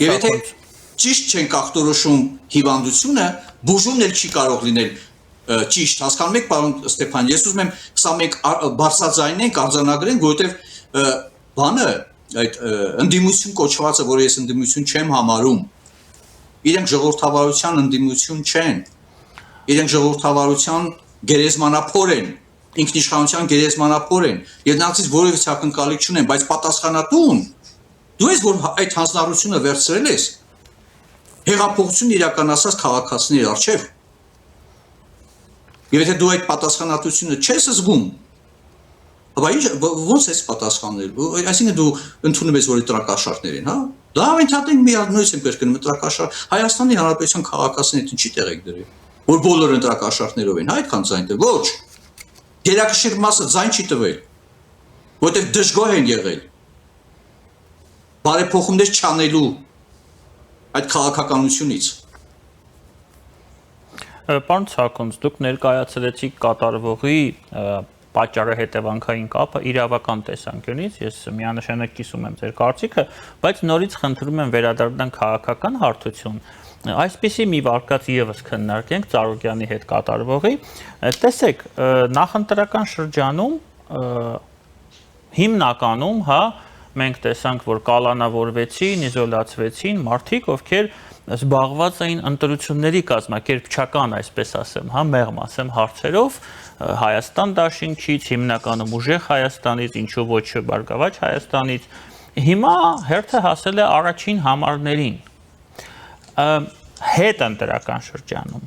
Speaker 4: Եվ եթե ճիշտ չենք ախտորոշում հիվանդությունը, բուժումն էլ չի կարող լինել ճիշտ, հասկանում եք, պարոն Ստեփան, ես ուզում եմ սա մենք բարձրաձայնենք, արձանագրենք, որովհետև բանը այդ ընդդիմություն կոչվածը, որ ես ընդդիմություն չեմ համարում, իրենք ժողովրդավարության ընդդիմություն չեն, իրենք ժողովրդավարության գերեզմանափոր են, ինքնիշխանության գերեզմանափոր են, եւ նրանցից որևէ ակնկալիք չունեն, բայց պատասխանատուն դու ես, որ այդ հանձնառությունը վերցրել ես հեղափոխություն իրականացած քաղաքացիների առջև։ Եվ եթե դու այդ պատասխանատվությունը չես զգում, ապա ո՞նց ես պատասխանել։ Այսինքն դու ընդունում ես, որ տրակաշարքներ են, հա։ Լավ, ընդհանրեն մի հատ նույնս եմ կրկնում, տրակաշար Հայաստանի Հանրապետության քաղաքացիներին ինչի տեղ եք դրել, որ բոլորը տրակաշարքներով են, հա, այդքան ձայն տվել։ Ոչ։ Գերակշիռ մասը ձայն չի տվել, որտեղ դժգոհ են եղել։ Բարեփոխումներ չանելու այդ քաղաքականությունից։
Speaker 2: Պարոն Ցակոնց, դուք ներկայացրեցիք կատարվողի պատճառը հետևանքային կապը իրավական տեսանկյունից, ես միանշանակ կիսում եմ ձեր կարծիքը, բայց նորից խնդրում եմ վերադառնանք քաղաքական հարթություն։ Այսպիսի մի վարկած եւս քննարկենք Ծառուկյանի հետ կատարվողի։ Տեսեք, նախընտրական շրջանում հիմնականում, հա, մենք տեսանք, որ կալանավորվեցին, իզոլացվեցին մարդիկ, ովքեր զբաղված էին ընտրությունների կազմակերպչական, այսպես ասեմ, հա, մեղմ ասեմ հարցերով, Հայաստան դաշինքից, հիմնականում ուժեղ Հայաստանից, ինչու ոչ Բարգավաճ Հայաստանից, հիմա հերթը հասել է առաջին համարներին, հետ ընտրական շրջանում,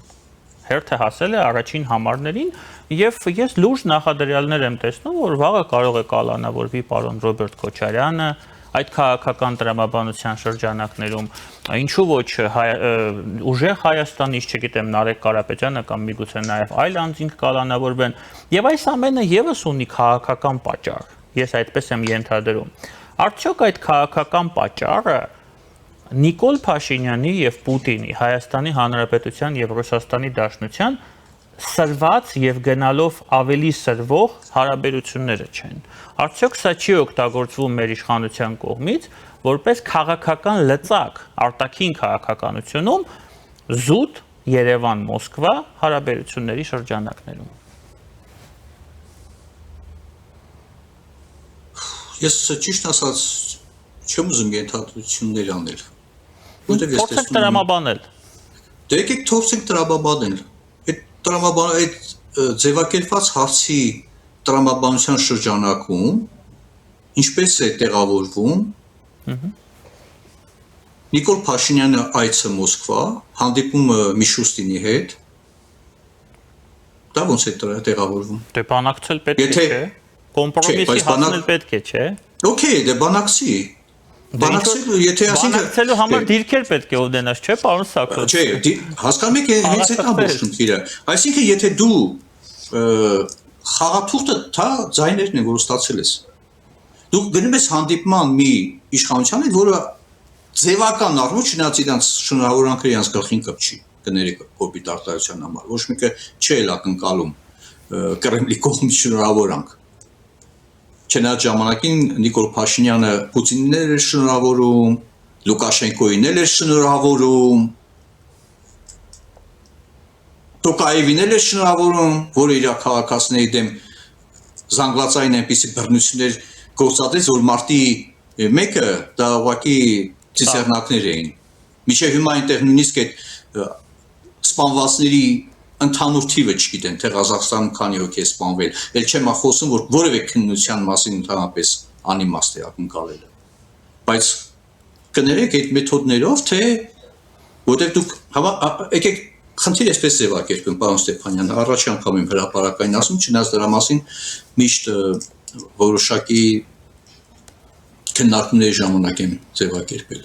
Speaker 2: հերթը հասել է առաջին համարներին, եւ ես լուրջ նախադրյալներ եմ տեսնում, որ վաղը կարող է կալանավորվի պարոն Ռոբերտ Քոչարյանը, այդ քաղաքական տրամաբանության շրջանակներում, ինչու ոչ ուժեղ Հայաստանից, չգիտեմ, Նարեկ Կարապետյանը կամ միգուցե նաև այլ անձինք կալանավորվեն, եւ այս ամենը եւս ունի քաղաքական պատճառ, ես այդպես եմ ենթադրում։ Արդյոք այդ քաղաքական պատճառը Նիկոլ Փաշինյանի եւ Պուտինի, Հայաստանի Հանրապետության եւ Ռուսաստանի Դաշնության սրված եւ գնալով ավելի սրվող հարաբերությունները չեն։ Արդյոք սա չի օգտագործվում մեր իշխանության կողմից որպես քաղաքական լծակ արտաքին քաղաքականությունում զուտ Երևան-Մոսկվա հարաբերությունների շրջանակներում։
Speaker 4: Ես ճիշտ ասած չեմ ուզում ենթադրություններ անել։
Speaker 2: Փորձենք տրամաբանել։
Speaker 4: Դե եկեք փորձենք տրամաբանել։ Այդ ձևակերպված հարցի տրամաբանության շրջանակում ինչպես է տեղավորվում Նիկոլ Փաշինյանը այցը Մոսկվա, հանդիպումը Միշուստինի հետ, դա ոնց է տեղավորվում։
Speaker 2: Դե բանակցել պետք է, չէ։ Կոմպրոմիսի հասնել պետք է, չէ։
Speaker 4: Okay, դե բանակցի։ Բանակցելու, եթե ասենք
Speaker 2: բանակցելու համար դիրքեր պետք է ունենաս, չէ, պարոն Սաքոս։
Speaker 4: Չէ, հասկանում եք, հենց այդ ամբողջը։ Այսինքն, եթե դու խաղաթուղթը թա ձայներն են, որ ստացել ես։ Դու գնում ես հանդիպման մի իշխանության հետ, որը ձևական առումով չնայած իրանց շնորհավորանքը իրանց գլխին կպչի, կներեք կոպիտ արտահայտության համար։ Ոչ մեկը չէ էլ ակնկալում Կրեմլի կողմից շնորհավորանք։ Չնայած ժամանակին Նիկոլ Փաշինյանը Պուտինին էր շնորհավորում, Լուկաշենկոին էր շնորհավորում, Տոկաևին էր շնորհավորում, որը իր քաղաքացիների դեմ զանգվածային այնպիսի բռնություններ գործադրեց, որ մարտի մեկը դա ուղղակի ծիսեռնակներ էին։ Մինչև հիմա այնտեղ նույնիսկ այդ սպանվածների ընդհանուր թիվը չգիտեն, թե Ղազախստանում քանի հոգի է սպանվել, էլ չեմ խոսում, որ որևէ քննության մասին ընդհանրապես անիմաստ է ակնկալելը։ Բայց կներեք այդ մեթոդներով, թե որտեղ դուք եկեք խնդիր էսպես ձևակերպեմ, պարոն Ստեփանյան, առաջ անգամ եմ հրապարակային ասում, չնայած դրա մասին միշտ որոշակի քննարկումների ժամանակ եմ ձևակերպել։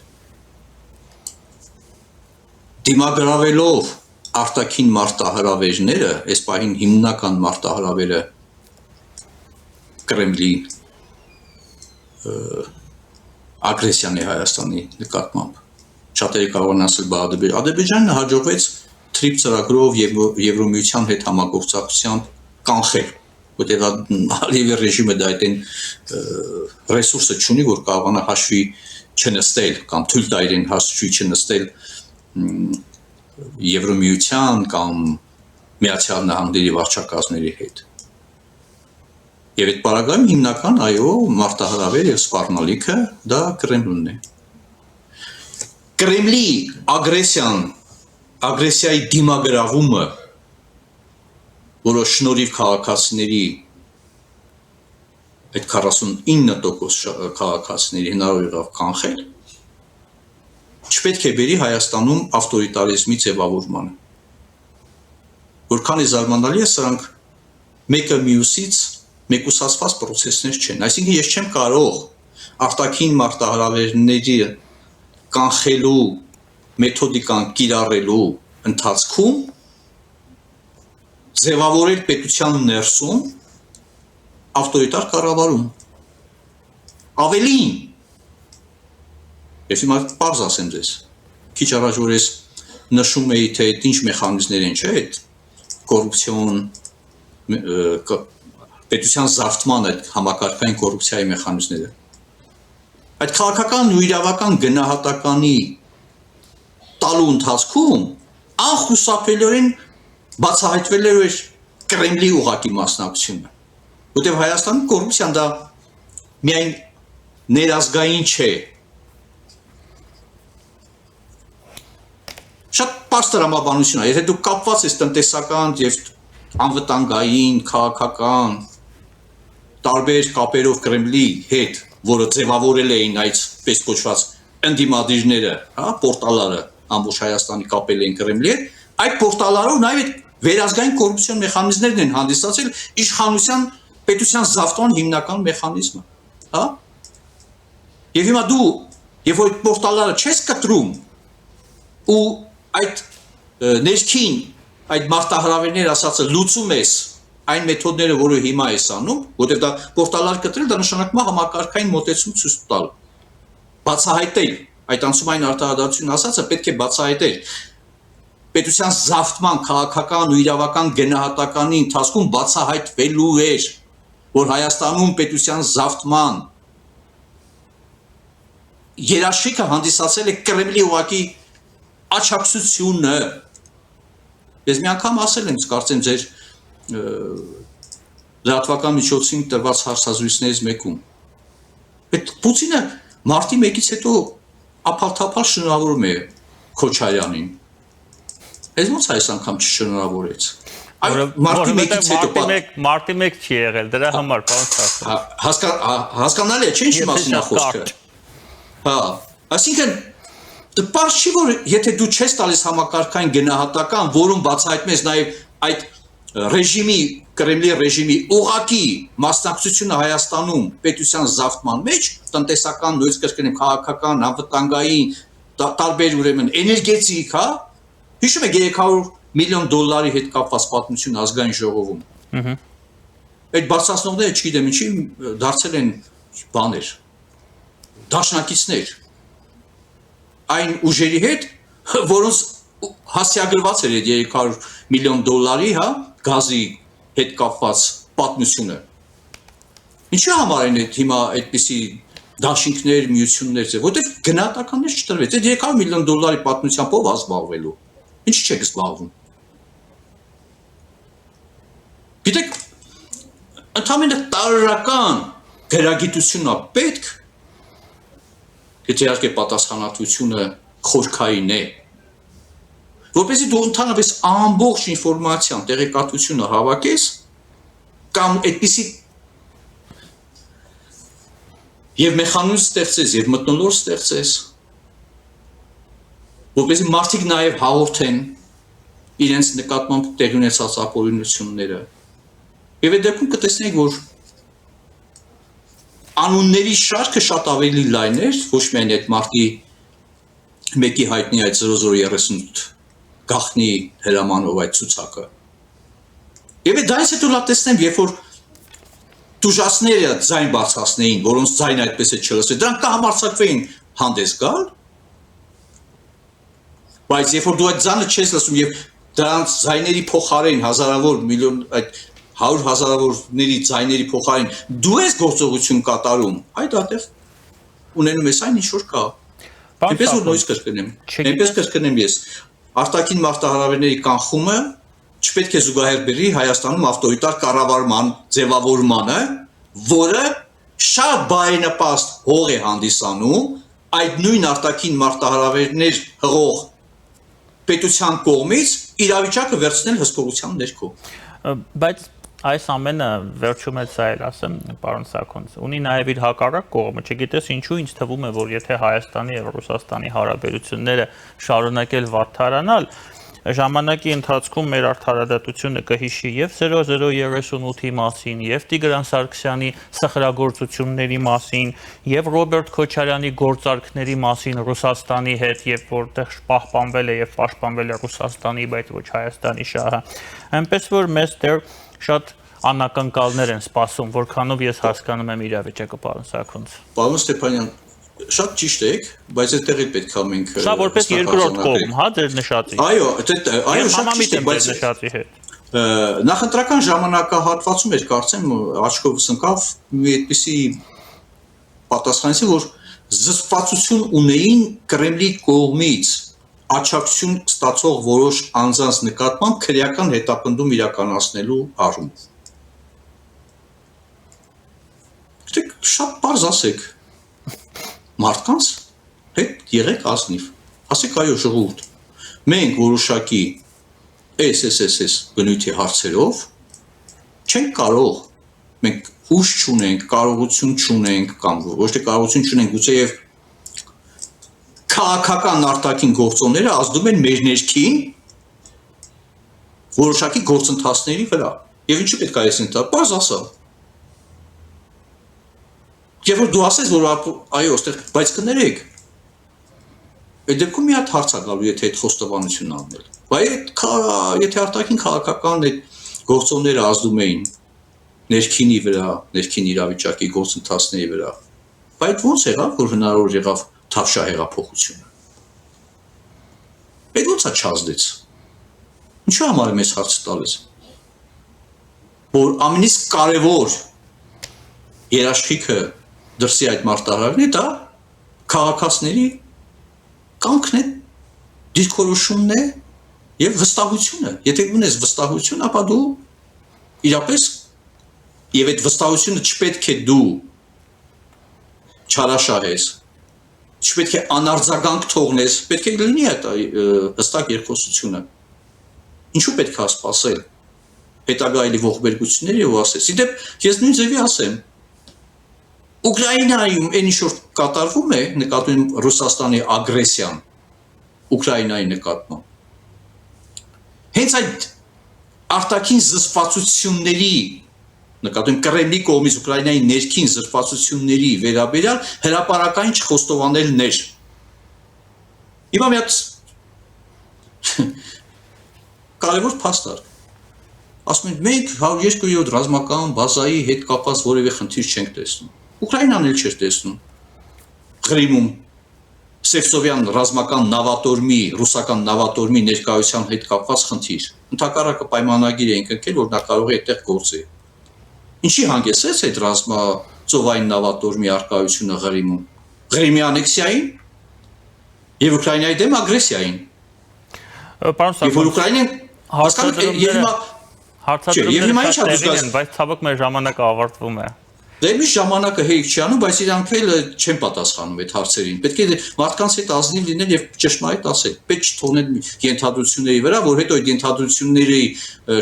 Speaker 4: Դիմագրավելով արտաքին մարտահրավերները, այս պահին հիմնական մարտահրավերը Կրեմլի ագրեսիան է Հայաստանի նկատմամբ։ Շատերը կարող են ասել, բա Ադրբեջանը հաջողվեց թրիպ ծրագրով եւ Եվրոմիության հետ համագործակցությամբ կանխել, որտեղ Ալիևի ռեժիմը դա այդեն ռեսուրսը չունի, որ կարողանա հաշվի չնստել կամ թույլ տա իրեն հաշվի չնստել Եվրոմիության կամ Միացյալ Նահանգների վարչակազմերի հետ։ Եվ այդ պարագայում հիմնական այո մարտահրավեր եւ սպառնալիքը դա Կրեմլինն է։ Կրեմլի ագրեսիայի դիմագրավումը, որը շնորհիվ քաղաքացիների այդ 49% քաղաքացիների հնարավոր եղավ կանխել, չպետք է բերի Հայաստանում ավտորիտարիզմի ձևավորմանը։ որքան է զարմանալի է, սրանք մեկը մյուսից մեկուսացված process-ներ չեն։ Այսինքն ես չեմ կարող արտաքին մարտահրավերների կանխելու մեթոդիկան կիրառելու ընթացքում ձևավորել պետության ներսում ավտորիտար կառավարում։ Ավելին, ես հիմա պարզ ասեմ ձեզ, քիչ առաջ որ ես նշում էի, թե ինչ մեխանիզմներ են, չէ՞, այդ կոռուպցիոն պետության զարթման այդ համակարգային կոռուպցիայի մեխանիզմները։ Այդ քաղաքական ու իրավական գնահատականի տալու ընթացքում անխուսափելիորեն բացահայտվել էր Կրեմլի ուղղակի մասնակցությունը։ Որտեղ Հայաստանում կոռուպցիան դա միայն ներազգային չէ։ Շատ պարզ տրամաբանություն է, եթե դու կապված ես տնտեսական եւ անվտանգային, քաղաքական տարբեր կապերով Կրեմլի հետ, որը ձևավորել էին այդ պես կոչված ընդդիմադիրները, հա, պորտալները ամբողջ Հայաստանի կապել են Կրեմլի հետ, այդ պորտալներով նաև այդ վերազգային կոռուպցիոն մեխանիզմներն են հանդիսացել իշխանության պետության զավթման հիմնական մեխանիզմը, հա։ Եվ հիմա դու, երբ որ այդ պորտալները չես կտրում ու այդ ներքին այդ մարտահրավերներ ասածը լուծում ես այն մեթոդները, որը հիմա ես անում, որտեղ դա պորտալար կտրել, դա նշանակում է համակարգային մոտեցում ցույց տալ, բացահայտել, այդ անցումային արտահայտություն ասածը պետք է բացահայտել պետության զավթման քաղաքական ու իրավական գնահատականի ընթացքում բացահայտվելու էր, որ Հայաստանում պետության զավթման երաշխիքը հանդիսացել է Կրեմլի ուղղակի աչակցությունը։ Ես մի անգամ ասել եմ, կարծեմ ձեր լրատվական միջոցին տրված հարցազրույցներից մեկում։ Այդ Պուտինը մարտի 1-ից հետո ափալ-թափալ շնորհավորում է Քոչարյանին։ Ես ոնց այս անգամ չշնորհավորեց։ Մարտի 1-ից հետո
Speaker 2: մարտի 1 չի եղել, դրա համար բանց
Speaker 4: հասկանալի է, չէ՞ ինչի մասին է խոսքը։ Հա, այսինքն դպարս չի, որ եթե դու չես տալիս համակարգային գնահատական, որում բացահայտում ես նաև այդ ռեժիմի, Կրեմլի ռեժիմի ուղղակի մասնակցությունը Հայաստանում պետության զավթման մեջ, տնտեսական, նույնիսկ կրկնեմ, քաղաքական, անվտանգային, տարբեր ուրեմն էներգետիկ, հա, հիշում եք $300 միլիոն հետ կապված պատմություն ազգային ժողովում։ Այդ բարձրացնողները, չգիտեմ ինչի, դարձել են բաներ, դաշնակիցներ այն ուժերի հետ, որոնց հասցեագրված էր այդ $300 միլիոն, հա, գազի հետ կապված պատմությունը։ Ինչի համար են այդ հիմա այդպիսի դաշինքներ, միություններ, որտեղ գնահատականներ չտրվեց։ Այդ $300 միլիոն պատմությամբ ով զբաղվելու։ Ինչի՞ չեք զբաղվում։ Գիտեք, ընդհանրապես տարրական գրագիտությունն է պետք, եթե իհարկե պատասխանատվությունը խորքային է, որպեսզի դու ընդհանրապես ամբողջ ինֆորմացիան, տեղեկատվությունը հավաքես, կամ այդպիսի եւ մեխանիզմ ստեղծես, եւ մթնոլորտ ստեղծես, որպեսզի մարդիկ նաեւ հաղորդեն իրենց նկատմամբ տեղի ունեցած ապօրինությունները։ Եվ այդ դեպքում կտեսնեք, որ անունների շարքը շատ ավելի լայն էր, ոչ միայն այդ մարտի 1-ի հայտնի այդ 0038 գախնի հրամանով այդ ցուցակը։ Եվ դրանից հետո լավ տեսնեմ, երբ որ դուժասները ձայն բարձրացնեին, որոնց ձայն այդպես է չլսվի, դրանք կհամարձակվեին հանդես գալ, բայց երբ որ դու այդ ձայնը չես լսում եւ դրանց ձայների փոխարեն հազարավոր միլիոն այդ 100 հազարավորների ձայների փոխարեն դու ես գործողություն կատարում, այդ այդտեղ ունենում ես այն ինչ որ կա։ Այնպես որ նույնիսկ կրկնեմ, այնպես կրկնեմ ես, արտաքին մարտահրավերների կանխումը չպետք է զուգահեռ բերի Հայաստանում ավտորիտար կառավարման ձևավորմանը, որը շատ բարենպաստ հող է հանդիսանում այդ նույն արտաքին մարտահրավերներ հղող պետության կողմից իրավիճակը վերցնել հսկողության ներքո։
Speaker 2: Բայց այս ամենը վերջում էլ սա էլ ասեմ, պարոն Սաքոնց, ունի նաև իր հակառակ կողմը, չգիտես ինչու ինձ թվում է, որ եթե Հայաստանի եւ Ռուսաստանի հարաբերությունները շարունակել վատթարանալ, ժամանակի ընթացքում մեր արդարադատությունը կհիշի եւ 0038-ի մասին, եւ Տիգրան Սարգսյանի սխրագործությունների մասին, եւ Ռոբերտ Քոչարյանի գործարքների մասին Ռուսաստանի հետ, եւ որտեղ պահպանվել է եւ պաշտպանվել է Ռուսաստանի, բայց ոչ Հայաստանի շահը։ Այնպես որ մեզ դեռ շատ անակնկալներ են սպասում, որքանով ես հասկանում եմ իրավիճակը, պարոն Սաքունց։
Speaker 4: Պարոն Ստեփանյան, շատ ճիշտ եք, բայց այդտեղի պետք է մենք
Speaker 2: Սա որպես երկրորդ կողմ, հա, ձեր նշածի։
Speaker 4: Այո, շատ ճիշտ է, բայց
Speaker 2: նշածի հետ։
Speaker 4: Նախընտրական ժամանակահատվածում էր կարծեմ աչքովս ընկավ մի այդպիսի պատասխանեցի, որ զսպվածություն ունեին Կրեմլի կողմից աջակցություն ստացող որոշ անձանց նկատմամբ քրեական հետապնդում իրականացնելու առումով։ Դուք շատ բարձ ասեք մարդկանց հետ եղեք ազնիվ, ասեք այո ժողովուրդ, մենք որոշակի SSSS բնույթի հարցերով չենք կարող, մենք ուժ չունենք, կարողություն չունենք կամ ոչ թե կարողություն չունենք, գուցե եւ քաղաքական արտաքին գործոնները ազդում են մեր ներքին որոշակի գործընթացների վրա։ Եվ ինչու պետք է այս ընթացքը բարձ ասա։ Եվ որ դու ասես, որ այո, այստեղ, բայց կներեք, այդ դեպքում մի հատ հարց է գալու, եթե այդ խոստովանությունն անել։ Բայց եթե արտաքին քաղաքական այդ գործոնները ազդում էին ներքինի վրա, ներքին իրավիճակի գործընթացների վրա, բայց ո՞նց եղավ, որ հնարավոր եղավ Թավշյա հեղափոխությունը։ Այդ ո՞նց է չազդեց։ Ինչու համար եմ այս հարցը տալիս։ Որ ամենից կարևոր երաշխիքը դրսի այդ մարտահրավերն է, դա քաղաքացիների կամքն է, դիրքորոշումն է եւ վստահությունը։ Եթե ունես վստահություն, ապա դու իրապես եւ այդ վստահությունը չպետք է դու չարաշահես, չպետք է անարձագանք թողնես, պետք է լինի այդ հստակ երկխոսությունը։ Ինչու պետք է սպասել հետագայելի ողբերգությունները եւ ասես։ Իդեպ ես նույն ձևի ասեմ, Ուկրաինայում այն ինչ որ կատարվում է, նկատում Ռուսաստանի ագրեսիան Ուկրաինայի նկատմամբ։ Հենց այդ արտաքին զսպվածությունների նկատում Կրեմլի կողմից Ուկրաինայի ներքին զսպվածությունների վերաբերյալ հրապարակային չխոստովանելն էր։ Հիմա մի հատ կարևոր փաստ կար։ Ասում են մենք 102-րդ ռազմական բազայի հետ կապված որևէ խնդիր չենք տեսնում։ Ուկրաինան էլ չէր տեսնում Ղրիմում Սևսովյան ռազմական նավատորմի, ռուսական նավատորմի ներկայության հետ կապված խնդիր։ Ընդհակառակը պայմանագիր էին կնքել, որ նա կարող է այդտեղ գործի։ Ինչի հանգեցրեց այդ ռազմածովային նավատորմի արկայությունը Ղրիմում։ Ղրիմի անեքսիային եւ Ուկրաինայի դեմ ագրեսիային։
Speaker 2: Պարոն Սաքուն,
Speaker 4: հարցադրումները
Speaker 2: բայց ցավոք մեր ժամանակը ավարտվում է։
Speaker 4: Դե մի ժամանակը հեյք չի անում, բայց իրանք էլ չեն պատասխանում այդ հարցերին։ Պետք է մարդկանց հետ ազնիվ լինել եւ ճշմարիտ ասել։ Պետք չթողնել ենթադրությունների վրա, որ հետո այդ ենթադրությունների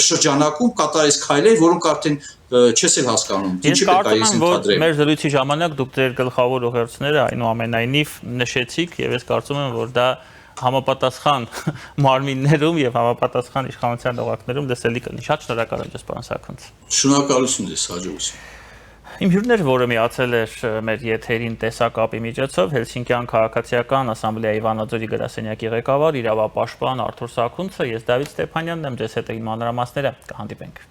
Speaker 4: շրջանակում կատարես քայլեր, որոնք արդեն չես էլ հասկանում։ Ինչի պետք է ես ենթադրեմ։
Speaker 2: Մեր զրույցի ժամանակ դուք ձեր գլխավոր ուղերձները այնուամենայնիվ նշեցիք եւ ես կարծում եմ, որ դա համապատասխան մարմիններում եւ համապատասխան իշխանության օղակներում լսելի կլինի։ Շատ շնորհակալ եմ ձեզ, պարոն Սաքունց։
Speaker 4: Շնորհակալություն ձեզ, հաջողություն։
Speaker 2: Իմ հյուրներ, որը միացել էր մեր եթերին տեսակապի միջոցով, Հելսինկյան քաղաքացիական ասամբլեայի Վանաձորի գրասենյակի ղեկավար, իրավապաշտպան Արթուր Սաքունցը, ես Դավիթ Ստեփանյանն եմ, ձեզ հետ իմ մանրամասները կհանդիպենք։